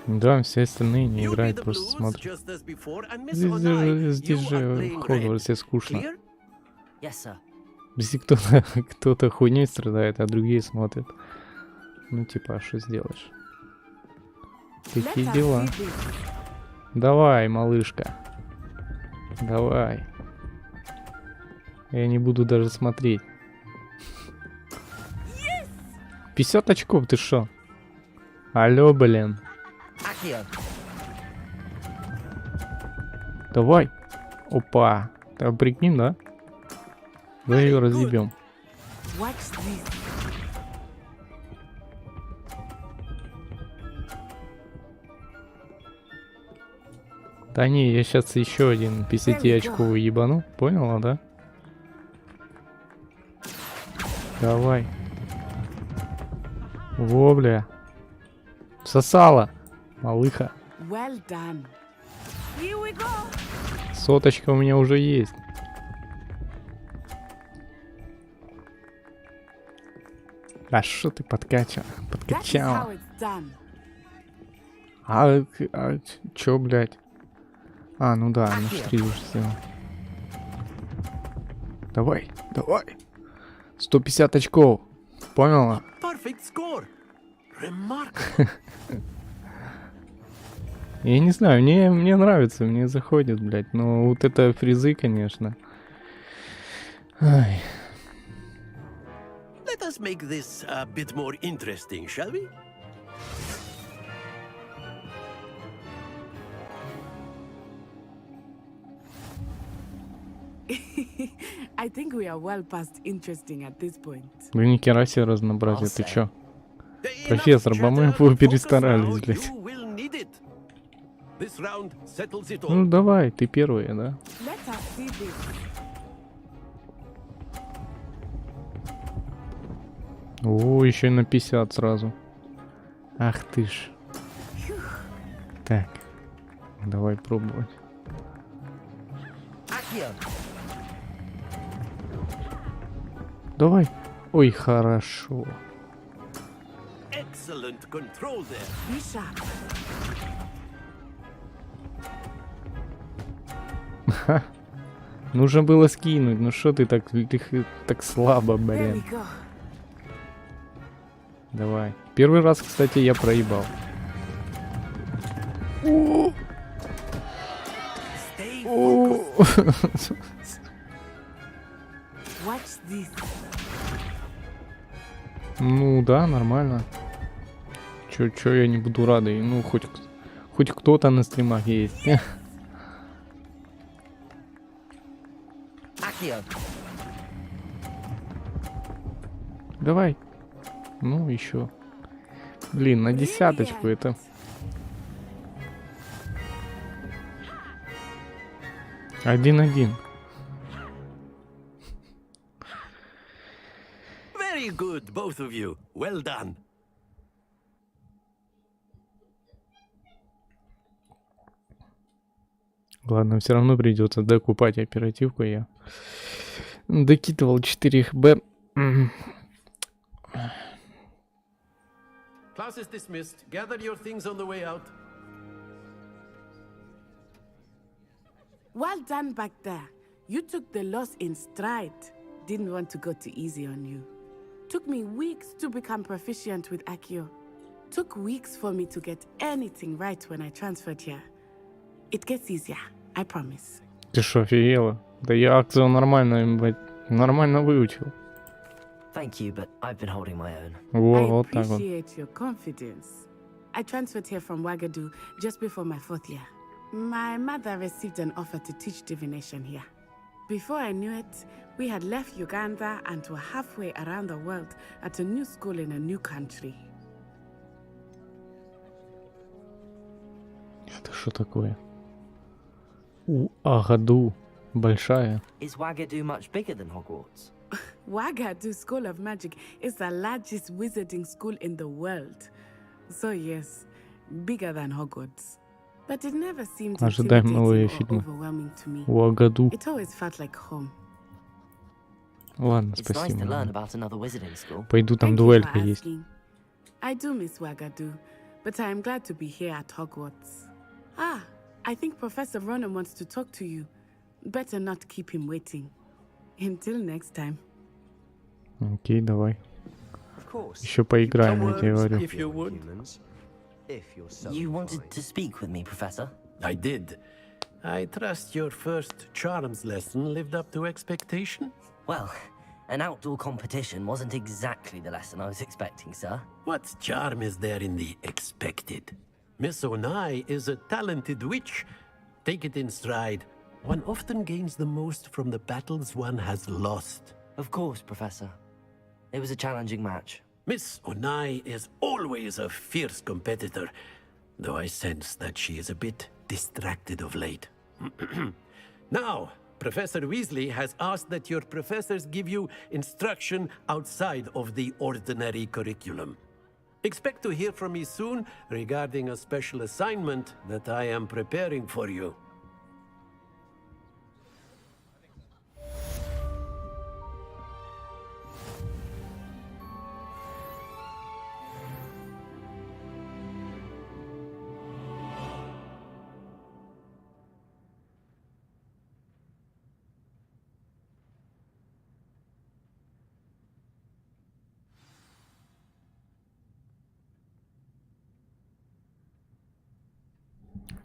Да, все остальные не играют, просто смотрят. Здесь же в Хогвартсе скучно. Если кто-то хуйней страдает, а другие смотрят. Ну типа, а что сделаешь? Такие дела. Давай, малышка. Давай. Я не буду даже смотреть. 50 очков, ты шо? Алло, блин. Давай. Опа. Так, прикинь, да? Давай ее разъебем. Да не, я сейчас еще один 50-очковый ебану. Поняла, да? Давай. Во, бля. Сосала. Малыха. Well done. Here we go. Соточка у меня уже есть. А что ты подкачал? Подкачал. А чё, блядь? А, ну да, ну 3 уже сделал. Давай, давай. 150 очков. Поняла? Я не знаю, мне нравится, мне заходит, блядь. Но вот это фризы, конечно. Ай. Let us make this a bit more interesting, shall we? I think we are well past interesting at this point. Вы ни хера себе разнообразие, ты чё? Профессор, по-моему, вы перестарались, блядь. Ну давай, ты первый, да? О, еще на 50 сразу. Ах ты ж. Так, давай пробовать. Давай. Ой, хорошо. Ха. Нужно было скинуть. Ну что ты так слабо, блин. Давай. Первый раз, кстати, я проебал. Ну да, нормально. Чё я не буду радый? Ну, хоть кто-то на стримах есть. Давай. Ну, еще. Блин, на 10-очку это. Один. Very good, both of you. Well done. Ладно, все равно придется докупать оперативку. Я докидывал 4Б. Class is dismissed. Gather your things on the way out. Well done back there. You took the loss in stride. Didn't want to go too easy on you. Took me weeks to become proficient with Accio. Took weeks for me to get anything right when I transferred here. It gets easier, I promise. Ты что, офигела? Да я акцию нормально выучил. Thank you, but I've been holding my own. Во, I вот так вот. appreciate your confidence. I transferred here from Wagadu just before my 4th year. My mother received an offer to teach divination here. Before I knew it, we had left Uganda and were halfway around the world at a new school in a new country. Это что такое? Агаду. Большая. Is Wagadu much bigger than Hogwarts? Wagadu School of Magic is the largest wizarding school in the world. So yes, bigger than Hogwarts. But it never seemed Ожидаем новые intimidating or фильмы. overwhelming to me. Уагаду. It always felt like home. Ладно, It's nice to learn спасибо. about another wizarding school. Пойду, там Thank you дуэлька for есть. asking. I do miss Wagadu, but I am glad to be here at Hogwarts. Ah, I think Professor Ronan wants to talk to you. Better not keep him waiting. Until next time. Окей, давай. Of course. Еще поиграем, я тебе говорю. If you would. You wanted to speak with me, Professor? I did. I trust your first charms lesson lived up to expectation? Well, an outdoor competition wasn't exactly the lesson I was expecting, sir. What charm is there in the expected? Miss Onai is a talented witch. Take it in stride. One often gains the most from the battles one has lost. Of course, Professor. It was a challenging match. Miss Onai is always a fierce competitor, though I sense that she is a bit distracted of late. Now, Professor Weasley has asked that your professors give you instruction outside of the ordinary curriculum. Expect to hear from me soon regarding a special assignment that I am preparing for you.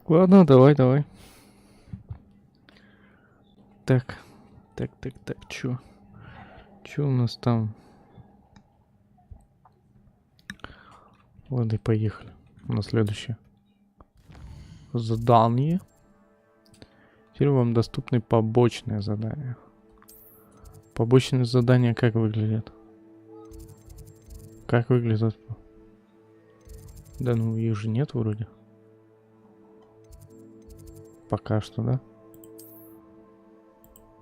Ладно, давай. Так, чё? Чё у нас там? Ладно, поехали. У нас следующее задание. Теперь вам доступны побочные задания. Побочные задания как выглядят? Как выглядят? Да ну, их же нет вроде. Пока что, да?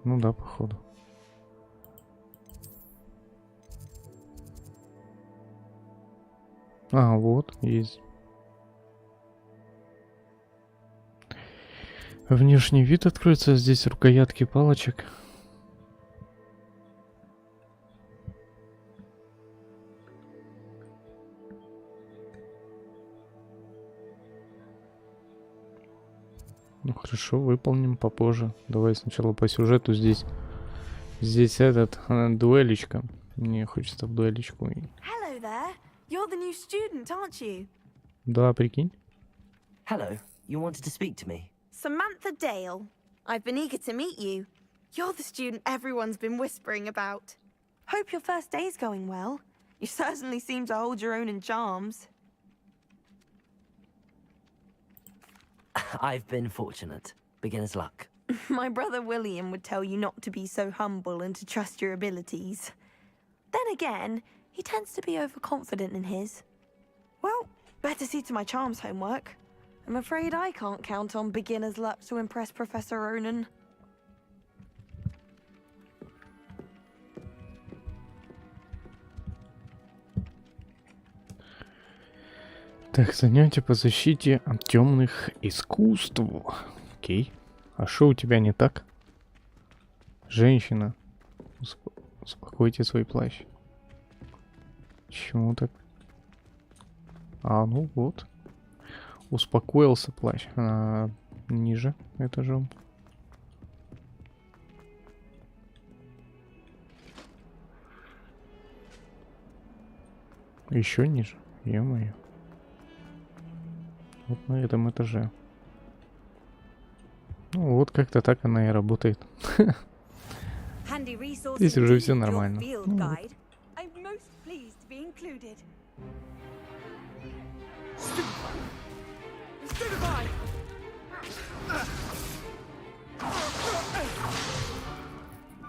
Ну да, походу. А, вот, есть. Внешний вид откроется. Здесь рукоятки палочек. Ну хорошо, выполним попозже. Давай сначала по сюжету. Здесь дуэлечка. Мне хочется в дуэлечку. Hello there. You're the new student, aren't you? Да, прикинь. Hello. You wanted to speak to me? Samantha Dale. I've been eager to meet you. You're the student everyone's been whispering about. Hope your first day's going well. You certainly seem to hold your own in charms. I've been fortunate. Beginner's luck. My brother William would tell you not to be so humble and to trust your abilities. Then again, he tends to be overconfident in his. Well, better see to my charms homework. I'm afraid I can't count on beginner's luck to impress Professor Ronan. Так, занятие по защите от темных искусств. Окей. А что у тебя не так? Женщина. Успокойте свой плащ. Почему так? А, ну вот. Успокоился плащ. Ниже этажом. Еще ниже? Ё-моё. Вот на этом этаже. Ну вот как-то так она и работает. Здесь уже все нормально. Ну, вот.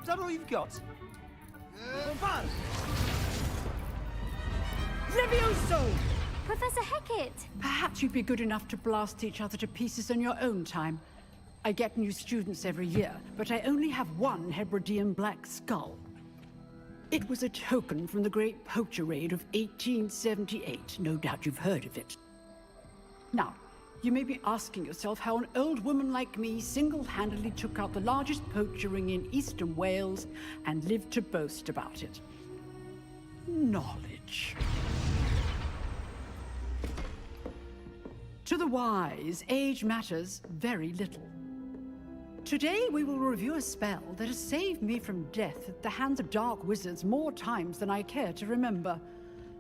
Is that all you've got? Levioso! Professor Hecat! Perhaps you'd be good enough to blast each other to pieces in your own time. I get new students every year, but I only have one Hebridean black skull. It was a token from the Great Poacher Raid of 1878. No doubt you've heard of it. Now, you may be asking yourself how an old woman like me single-handedly took out the largest poacher ring in eastern Wales and lived to boast about it. Knowledge. To the wise, age matters very little. Today we will review a spell that has saved me from death at the hands of dark wizards more times than I care to remember.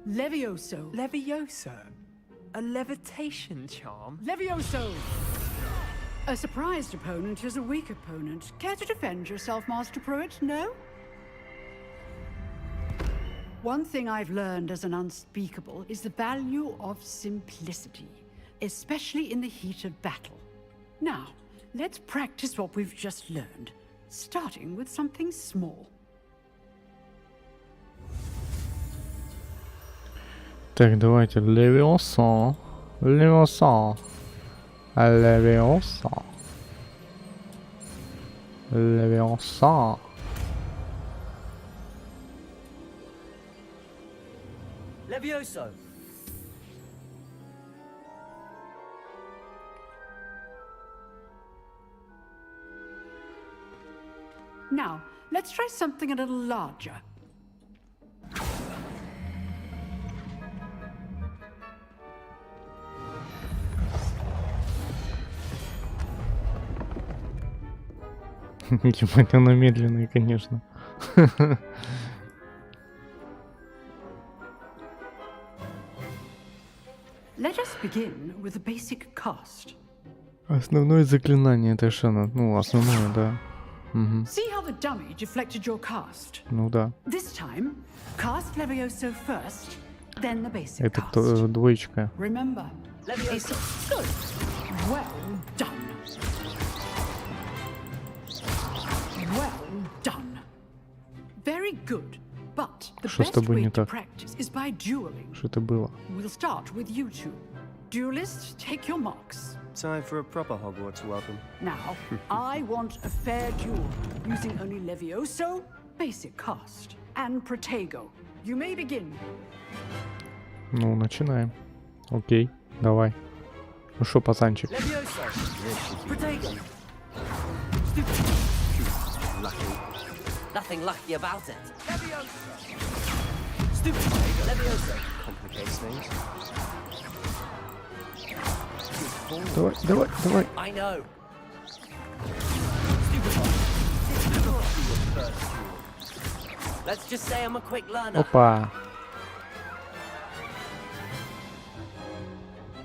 Levioso. Levioso? A levitation charm? Levioso! A surprised opponent is a weak opponent. Care to defend yourself, Master Pruitt? No? One thing I've learned as an unspeakable is the value of simplicity, especially in the heat of battle. Now, let's practice what we've just learned, starting with something small. Так, давайте Левиоса. Левиоса. Левиоса. Левиоса. Levioso! Now, let's try something a little larger. Ебать, она медленная, конечно. Let us begin with a basic cast. Основное заклинание, это что? Ну, основное, да. Угу. See how the dummy deflected your cast? Ну да. This time, cast Levioso first, then the basic Это cast. двоечка. Remember, Levioso. Good. Well done. Well done. Very good. But the Что с best тобой way не to так? practice is by dueling. Что это было? We'll start with you two. Duelists, take your marks. Time for a proper Hogwarts welcome. Now, I want a fair duel, using only Levioso, basic cast, and Protego. You may begin. Ну, начинаем. Окей, давай. Ну что, пацанчик? Levioso! Protego! Lucky. Nothing lucky about it. Levioso! Stupid Levioso! Complicates things. Давай, давай, давай. I know. Let's just say I'm a quick learner. Опа.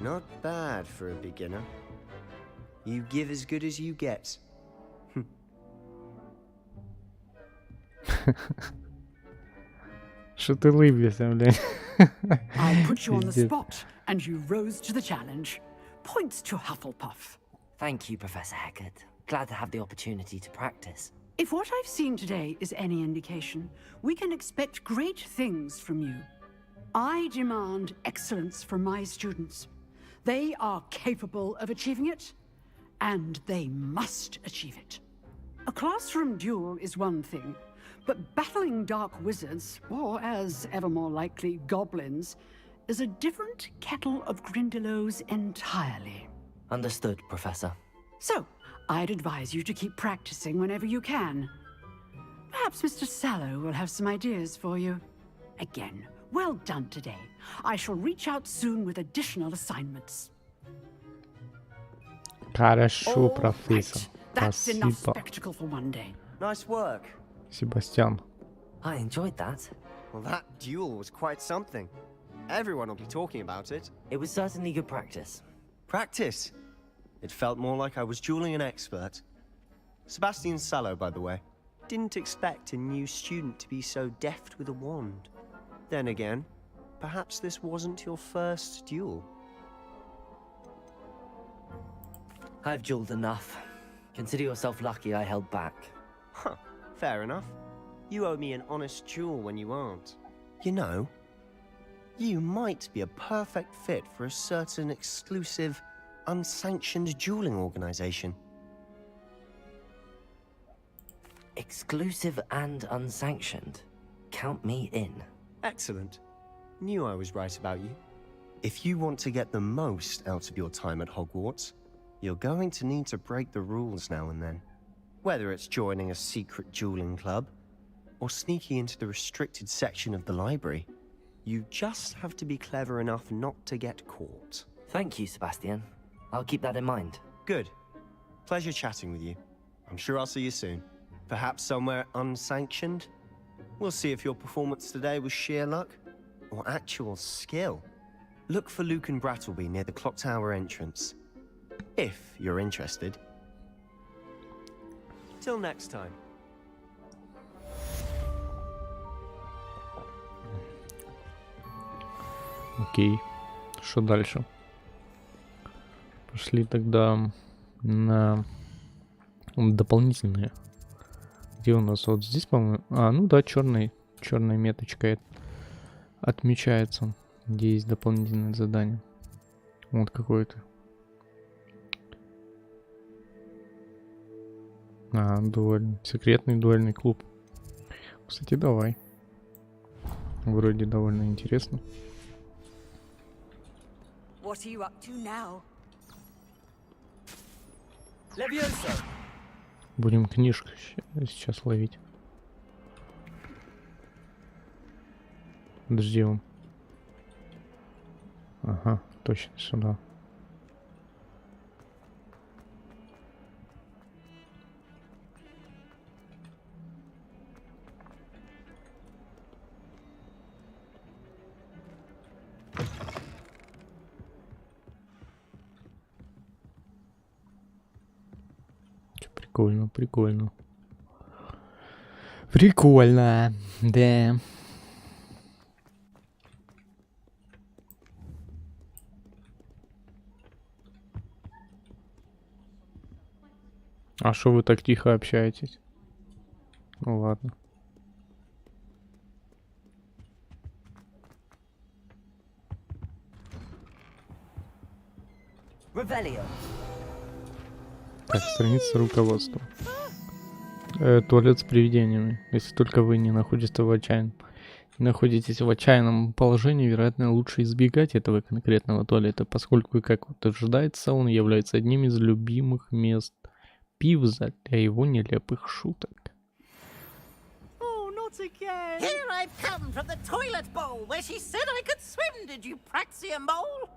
Not bad for a beginner. You give as good as you get. Что ты лыбишься, блядь? I put you on the Пиздец. spot, and you rose to the challenge. Points to Hufflepuff. Thank you, Professor Hecat. Glad to have the opportunity to practice. If what I've seen today is any indication, we can expect great things from you. I demand excellence from my students. They are capable of achieving it, and they must achieve it. A classroom duel is one thing, but battling dark wizards, or as ever more likely, goblins, is a different kettle of Grindylows entirely. Understood, Professor. So, I'd advise you to keep practicing whenever you can. Perhaps Mr. Sallow will have some ideas for you. Again, well done today. I shall reach out soon with additional assignments. Хорошо, профессор. That's enough Спасибо. spectacle for one day. Nice work. Себастьян. I enjoyed that. Well, that duel was quite something. Everyone will be talking about it. It was certainly good practice. Practice? It felt more like I was dueling an expert. Sebastian Sallow, by the way. Didn't expect a new student to be so deft with a wand. Then again, perhaps this wasn't your first duel. I've dueled enough. Consider yourself lucky I held back. Huh, fair enough. You owe me an honest duel when you aren't. You know, you might be a perfect fit for a certain exclusive, unsanctioned dueling organization. Exclusive and unsanctioned. Count me in. Excellent. Knew I was right about you. If you want to get the most out of your time at Hogwarts, you're going to need to break the rules now and then. Whether it's joining a secret dueling club, or sneaking into the restricted section of the library, you just have to be clever enough not to get caught. Thank you, Sebastian. I'll keep that in mind. Good. Pleasure chatting with you. I'm sure I'll see you soon. Perhaps somewhere unsanctioned? We'll see if your performance today was sheer luck, or actual skill. Look for Luke and Brattleby near the Clock Tower entrance. If you're interested. Till next time. Окей. Что дальше? Пошли тогда на дополнительные. Где у нас? Вот здесь, по-моему. А, ну да, черной меточкой отмечается, где есть дополнительное задание. Вот какое-то. А, секретный дуэльный клуб. Кстати, давай. Вроде довольно интересно. What are you up to now? Будем книжку сейчас ловить. Подожди он. Ага, точно сюда. Прикольно, прикольно. Прикольно, да. А что вы так тихо общаетесь? Ну ладно. Так, страница руководства. Туалет с привидениями. Если только вы не находитесь в отчаянном положении, вероятно, лучше избегать этого конкретного туалета, поскольку, как вот ожидается, он является одним из любимых мест Пивза для его нелепых шуток. Oh, not again! Here I've come from the toilet bowl where she said I could swim, did you praxia mole?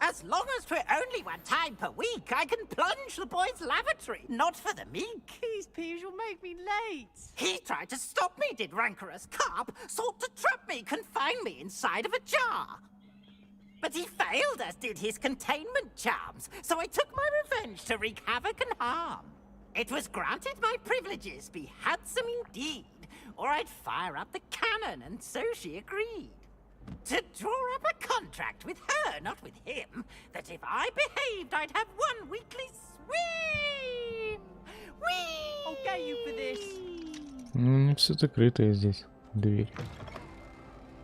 As long as for only one time per week, I can plunge the boy's lavatory, not for the meek. Please, Peeves, you'll make me late. He tried to stop me, did rancorous carp, sought to trap me, confine me inside of a jar. But he failed, as did his containment charms, so I took my revenge to wreak havoc and harm. It was granted my privileges be handsome indeed, or I'd fire up the cannon, and so she agreed. To draw up a contract with her, not with him, that if I behaved, I'd have one weekly swim. Whee! I'll get you for this. Ну, не все закрытое здесь. Дверь.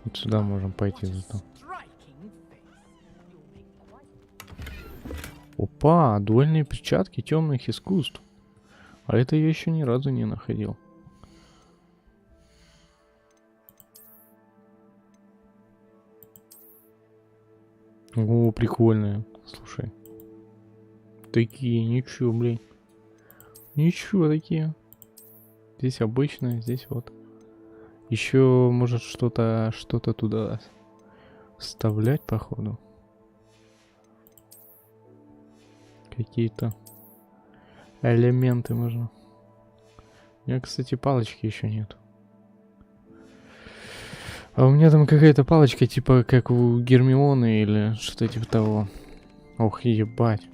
Вот сюда можем пойти зато. Опа, дуэльные перчатки темных искусств. А это я еще ни разу не находил. О, прикольные. Слушай. Такие, ничего, блин. Ничего такие. Здесь обычные, здесь вот. Еще может что-то туда вставлять, походу. Какие-то элементы можно. У меня, кстати, палочки еще нет. А у меня там какая-то палочка, типа как у Гермионы или что-то типа того. Ох, ебать.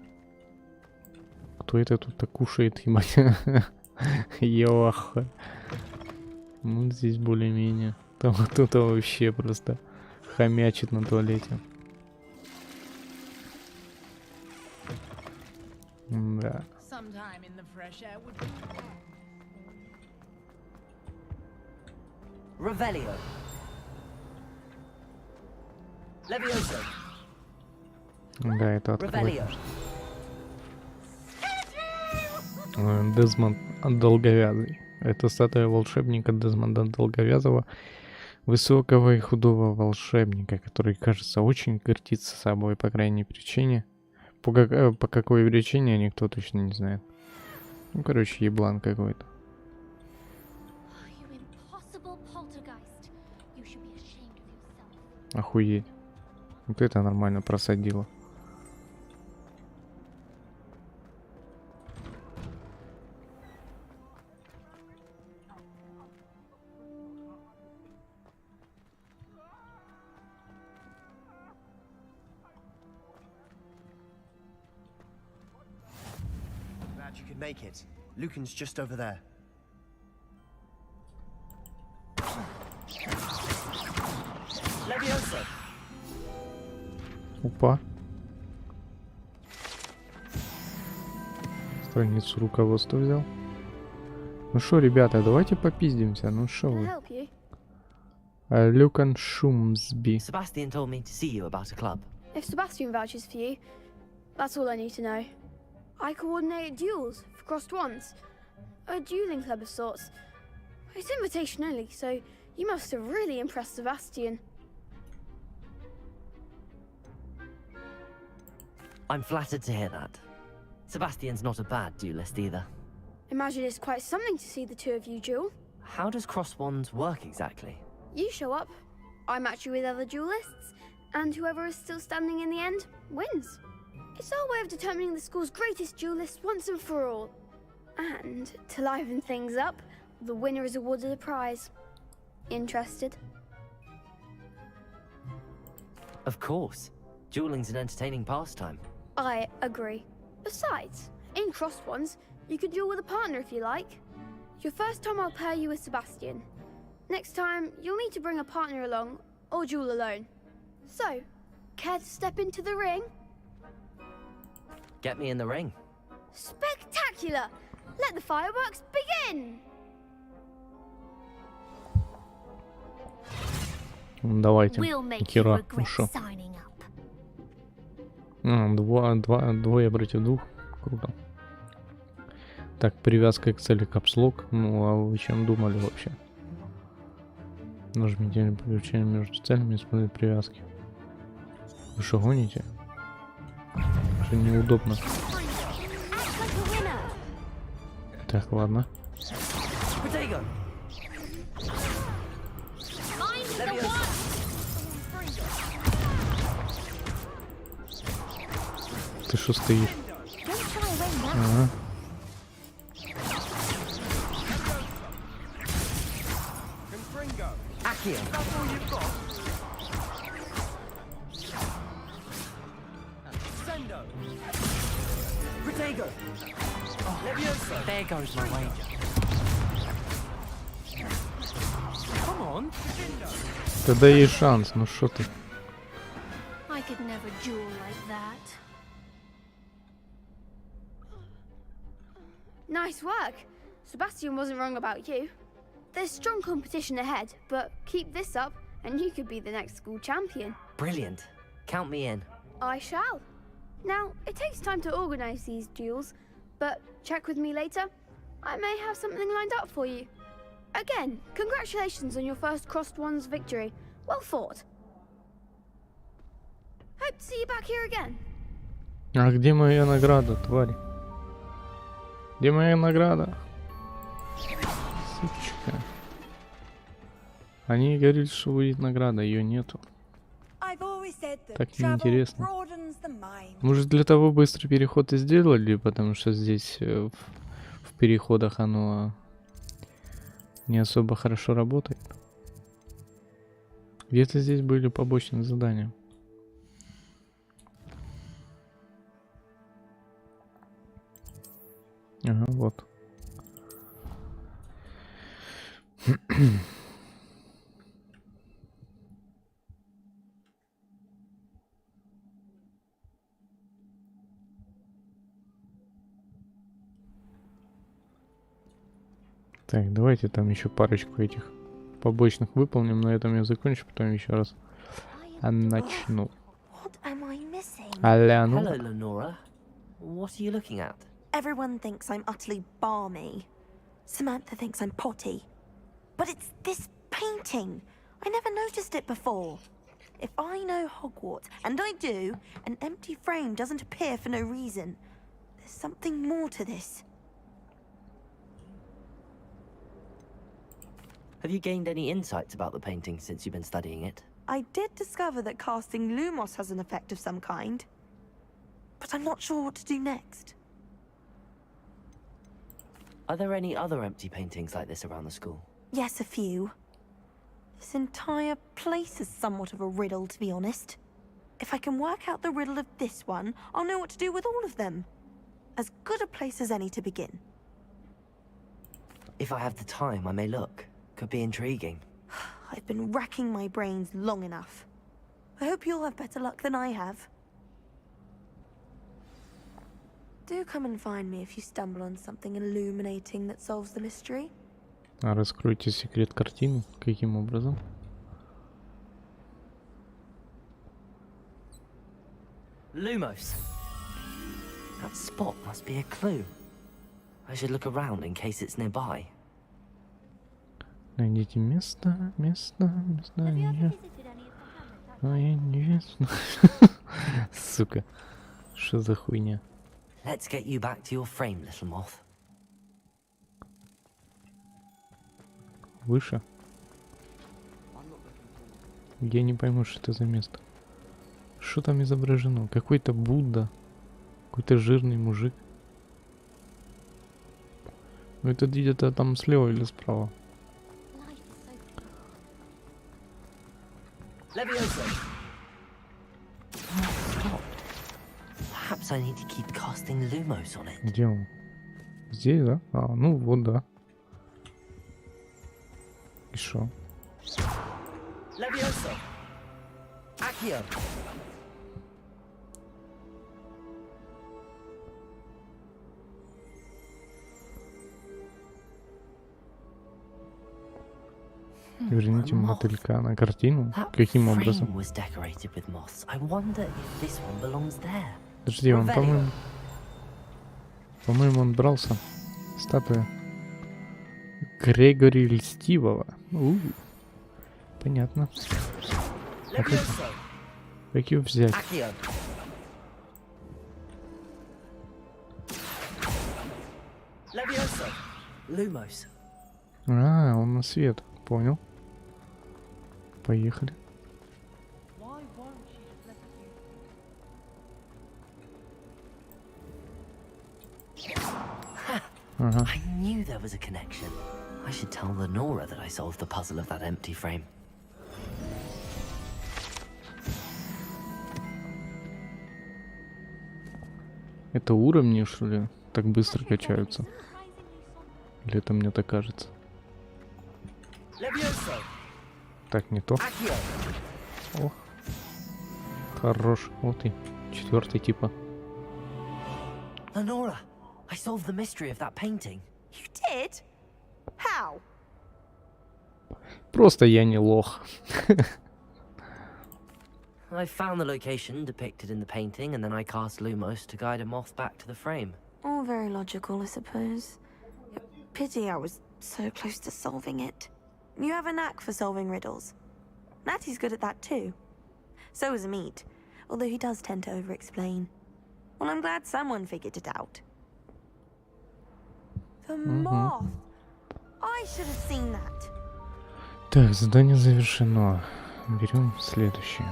Кто это тут так кушает, ебать? Йох. Ну, здесь более-менее. Там кто-то вообще просто хомячит на туалете. Да. Revelio. Levioso. Да, это открой. Revelio. Дезмонд Долговязый. Это статуя волшебника Дезмонда Долговязого, высокого и худого волшебника, который, кажется, очень гордится собой по крайней причине. По какой причине, никто точно не знает. Ну, короче, еблан какой-то. Охуеть. Вот это нормально просадило. Glad you could make it. Lucan's just over there. Levioso. Опа. Страницу руководства взял. Ну шо, ребята, давайте попиздимся. Ну шо вы? Люкан Шумсби. Sebastian told me to see you about a club. If Sebastian vouches for you, that's all I need to know. I coordinate duels for crossed wands. A dueling club of sorts. It's invitation only, so you must have really impressed Sebastian. I'm flattered to hear that. Sebastian's not a bad duelist either. Imagine it's quite something to see the two of you duel. How does cross wands work exactly? You show up, I match you with other duelists, and whoever is still standing in the end wins. It's our way of determining the school's greatest duelist once and for all. And to liven things up, the winner is awarded a prize. Interested? Of course. Dueling's an entertaining pastime. I agree. Besides, in crossed ones, you can duel with a partner if you like. Your first time I'll pair you with Sebastian. Next time, you'll need to bring a partner along, or duel alone. So, care to step into the ring? Get me in the ring. Spectacular! Let the fireworks begin! Давайте. Кира, ну шо? Двое против двух. Круто. Так, привязка к цели капслок. Ну, а вы чем думали вообще? Нажмите переключение между целями, используйте привязки. Вы что, гоните? Что неудобно. Так, ладно. Ты что стоишь? Ага. There goes my wager. Come on. Тогда есть шанс, ну что ты? I could never duel like that. Nice work. Sebastian wasn't wrong about you. There's strong competition ahead, but keep this up and you could be the next school champion. Brilliant. Count me in. I shall. Now, it takes time to organize these duels, but check with me later. I may have something lined up for you. Again, congratulations on your first crossed ones victory. Well fought. Hope to see you back here again. А где моя награда, тварь? Где моя награда? Сучка. Они говорили, что будет награда, ее нету. Так неинтересно. Может, для того быстрый переход и сделали, потому что здесь в переходах оно не особо хорошо работает. Где-то здесь были побочные задания. Ага, вот. Так, давайте там еще парочку этих побочных выполним. На этом я закончу, потом еще раз начну. Hello, Lenora. What are you looking at? Everyone thinks I'm utterly balmy. Samantha thinks I'm potty. But it's this painting. I never noticed it before. If I know Hogwarts, and I do, an empty frame doesn't appear for no reason. There's something more to this. Have you gained any insights about the painting since you've been studying it? I did discover that casting Lumos has an effect of some kind. But I'm not sure what to do next. Are there any other empty paintings like this around the school? Yes, a few. This entire place is somewhat of a riddle, to be honest. If I can work out the riddle of this one, I'll know what to do with all of them. As good a place as any to begin. If I have the time, I may look. Could be intriguing. I've been racking my brains long enough. I hope you'll have better luck than I have. Do come and find me if you stumble on something illuminating that solves the mystery. А раскройте секрет картины. Каким образом? Lumos. That spot must be a clue. I should look around in case it's nearby. Найдите место. Сука. Что за хуйня? Let's get you back to your frame, little moth. Выше? Я не пойму, что это за место. Что там изображено? Какой-то Будда. Какой-то жирный мужик. Ну это где-то там слева или справа. Levioso. Perhaps I need to keep casting Lumos on it. Где он? Здесь, да? А, ну вот, да. И шо? Levioso. Accio. Верните мотылька на картину? Каким образом? Was decorated with moths. I wonder if this one belongs there. Подожди, он, по-моему, он брался. Статуя Грегори Льстивого. Понятно. Как ее взять? Lumos. А, он на свет. Понял. Поехали. I knew there was a connection. I should tell Lenora that I solved the puzzle of that empty frame. Это уровни, что ли, так быстро качаются? Или это мне так кажется? Так, не то. О, хорош. Вот и четвертый типа. Lenora, I solved the mystery of that painting. You did? How? Просто я не лох. I found the location depicted in the painting, and then I cast Lumos to guide a moth back to the frame. All very logical, I suppose. Pity I was so close to solving it. You have a knack for solving riddles. Natty's good at that too. So is Meat, although he does tend to over-explain. Well, I'm glad someone figured it out. The moth! I should have seen that. Так, задание завершено. Берем следующее.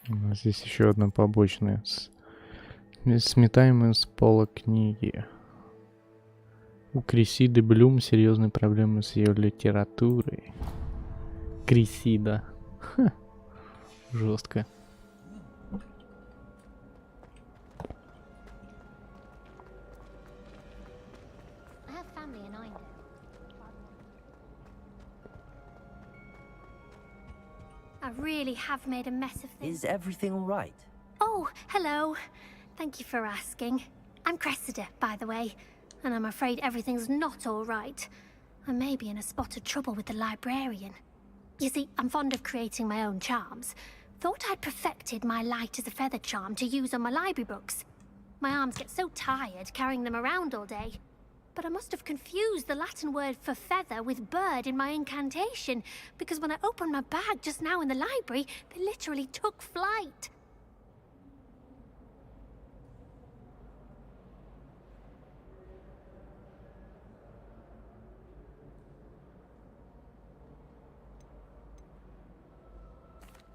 У нас здесь еще одна побочная. Сметаемая с пола книги. У Крисиды Блюм серьезные проблемы с ее литературой. Крисида. Ха. Жестко. I really have made a mess of things. Is everything all right? Oh, hello. Thank you for asking. I'm Cressida, by the way, and I'm afraid everything's not all right. I may be in a spot of trouble with the librarian. You see, I'm fond of creating my own charms. Thought I'd perfected my light as a feather charm to use on my library books. My arms get so tired carrying them around all day. But I must have confused the Latin word for feather with bird in my incantation, because when I opened my bag just now in the library, they literally took flight.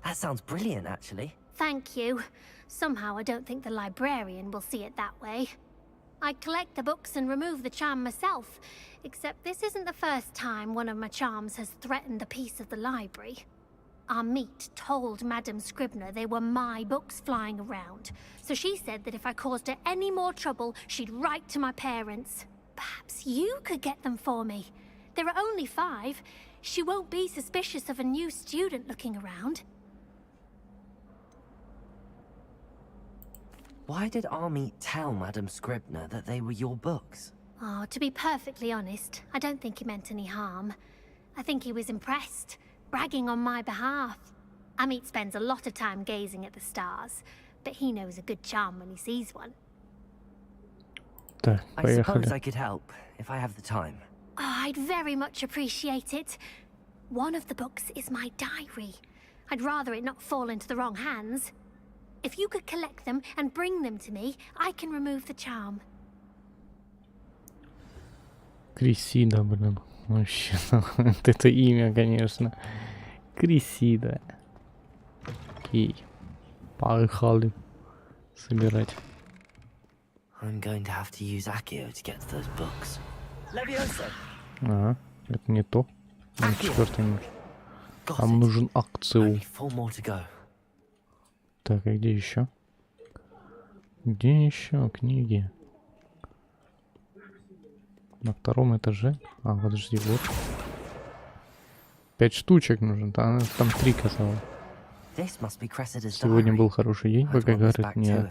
That sounds brilliant, actually. Thank you. Somehow I don't think the librarian will see it that way. I collect the books and remove the charm myself, except this isn't the first time one of my charms has threatened the peace of the library. Our meet told Madame Scribner they were my books flying around, so she said that if I caused her any more trouble, she'd write to my parents. Perhaps you could get them for me. There are only 5. She won't be suspicious of a new student looking around. Why did Army tell Madame Scribner that they were your books? Oh, to be perfectly honest, I don't think he meant any harm. I think he was impressed, bragging on my behalf. Amit spends a lot of time gazing at the stars, but he knows a good charm when he sees one. Так, I suppose поехали. I could help, if I have the time. Oh, I'd very much appreciate it. One of the books is my diary. I'd rather it not fall into the wrong hands. If you could collect them and bring them to me, I can remove the charm. Крисида, блин. Вообще, вот это имя, конечно. Крисида. Окей. Поехали собирать. I'm going to have to use Accio to get to those books. Levioso! Ага, это не то. Нам 4-й нужен. Нам нужен акцио. 4 more to go. Так, а где еще? Где еще книги? На 2-м этаже? А, подожди, вот. 5 штучек нужно, там 3 казалось. Сегодня был хороший день, пока Гаррет не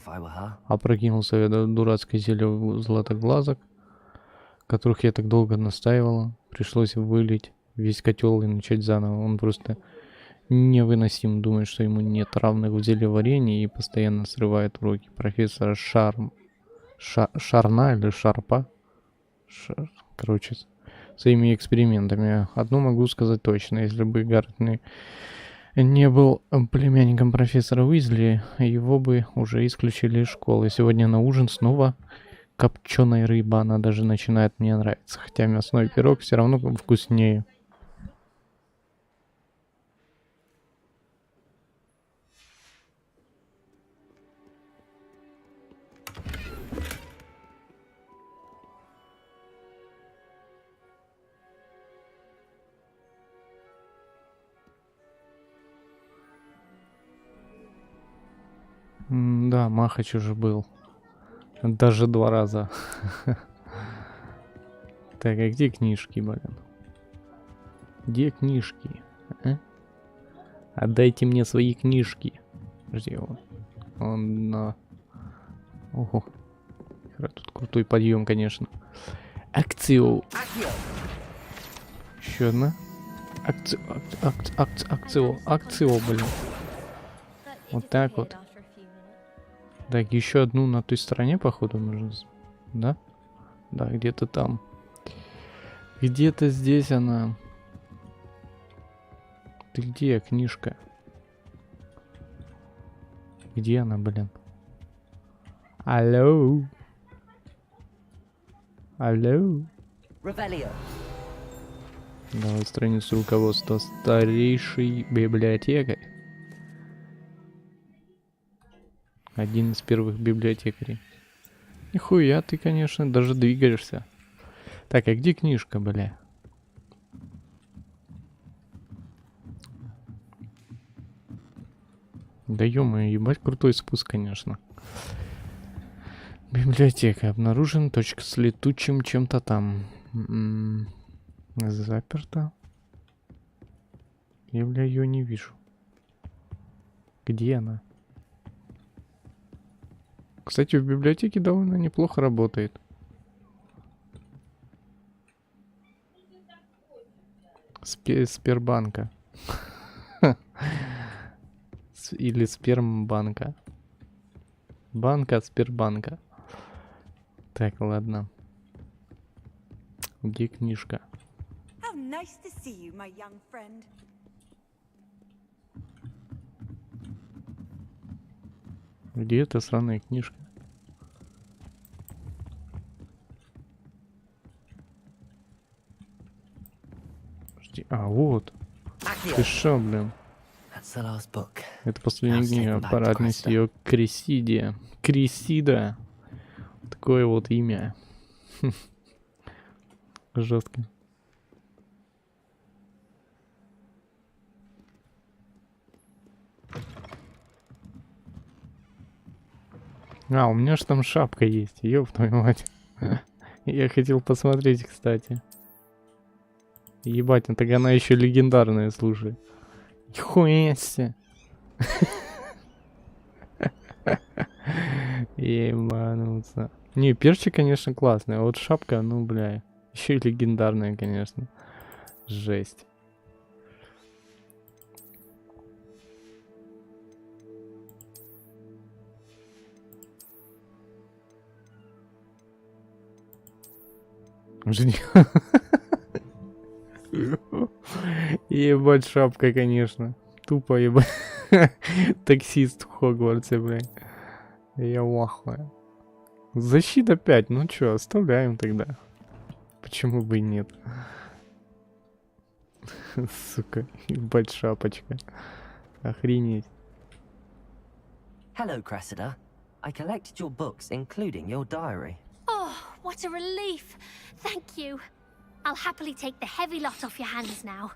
опрокинулся это дурацкое зелье златоглазок, которых я так долго настаивала. Пришлось вылить весь котел и начать заново. Он просто невыносим, думает, что ему нет равных в зельеварении и постоянно срывает уроки профессора Шарна или Шарпа. Короче, своими экспериментами. Одно могу сказать точно, если бы Гаррет не был племянником профессора Уизли, его бы уже исключили из школы. Сегодня на ужин снова копченая рыба, она даже начинает мне нравиться, хотя мясной пирог все равно вкуснее. Да, Махач уже был. Даже 2 раза. Так, а где книжки, блин? Где книжки? А? Отдайте мне свои книжки. Подожди, он на... Ого. Тут крутой подъем, конечно. Акцио. Еще одна. Акцио, блин. Вот так вот. Так, еще одну на той стороне, походу, нужно. Да? Да, где-то там. Где-то здесь она. Ты где, книжка? Где она, блин? Алло? Алло? Давай страницу руководства старейшей библиотекой. Один из первых библиотекарей. Нихуя ты, конечно, даже двигаешься. Так, а где книжка, бля? Да ё-моё, ебать крутой спуск, конечно. Библиотека. Обнаружен точка с летучим чем-то там. Заперто. Я, бля, ее не вижу. Где она? Кстати, в библиотеке довольно неплохо работает. Спербанка. Или спермбанка. Банка Сбербанка. Так, ладно. Где книжка? How nice to see you, my young friend. Где эта сраная книжка? Подожди. А, вот. Ты шо, блин? Это последняя книга. Пора отнести ее к Крисиде. Крисида. Такое вот имя. Жестко. А, у меня же там шапка есть. Ёб твою мать. Я хотел посмотреть, кстати. Ебать, ну так она еще легендарная, слушай. Хуя себе. Ебануться. Не, перчик, конечно, классный. А вот шапка, ну, бля. Еще и легендарная, конечно. Жесть. Ебать, шапка, конечно. Тупо, ебать. Таксист в Хогвартсе, блядь. Я в ахуе. Защита 5. Ну чё, оставляем тогда. Почему бы и нет? Сука, ебать, шапочка. Охренеть. Hello, Cressida. I collected your books, including your diary. Oh, what a relief. Thank you. I'll happily take the heavy lot off your hands now.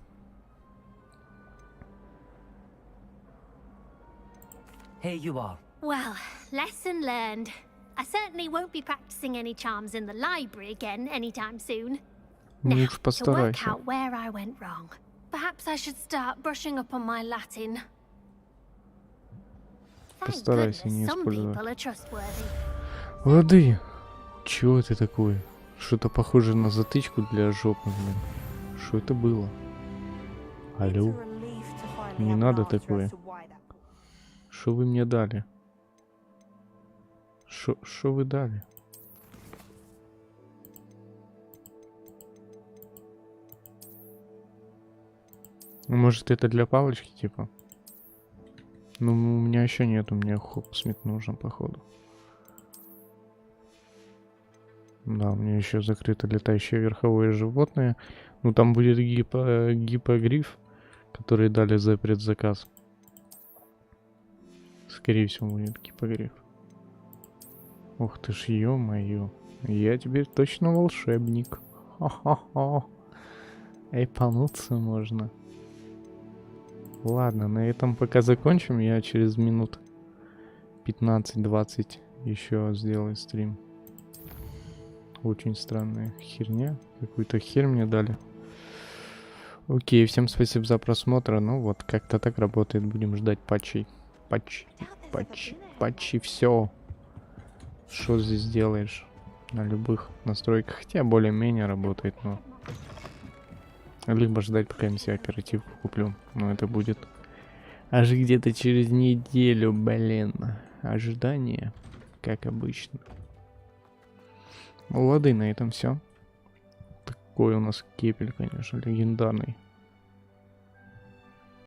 Here you are. Well, lesson learned. I certainly won't be practicing any charms in the library again anytime soon. Ну уж To work постарайся. out where I went wrong, perhaps I should start brushing up on my Latin. Thank Постарайся goodness не some использовать. people are trustworthy. Лады. Чё это такое? Что-то похоже на затычку для жопы, блин. Что это было? Алло. Не надо такое. Что вы мне дали? Что вы дали? Может, это для палочки, типа? Ну, у меня еще нет, у меня Хопсмит нужен, походу. Да, у меня еще закрыто летающее верховое животное. Ну, там будет гиппогриф, который дали за предзаказ. Скорее всего, будет гиппогриф. Ух ты ж, ё-моё. Я теперь точно волшебник. Ха-ха-ха. Эйпануться можно. Ладно, на этом пока закончим. Я через минут 15-20 еще сделаю стрим. Очень странная херня. Какую-то херь мне дали. Окей, всем спасибо за просмотр. Ну вот, как-то так работает. Будем ждать патчей. Патчи, все. Что здесь делаешь? На любых настройках. Хотя более-менее работает, но... Либо ждать, пока я себе оперативку куплю. Но это будет аж где-то через неделю, блин. Ожидание, как обычно. Лады, на этом все. Такой у нас кепель, конечно, легендарный.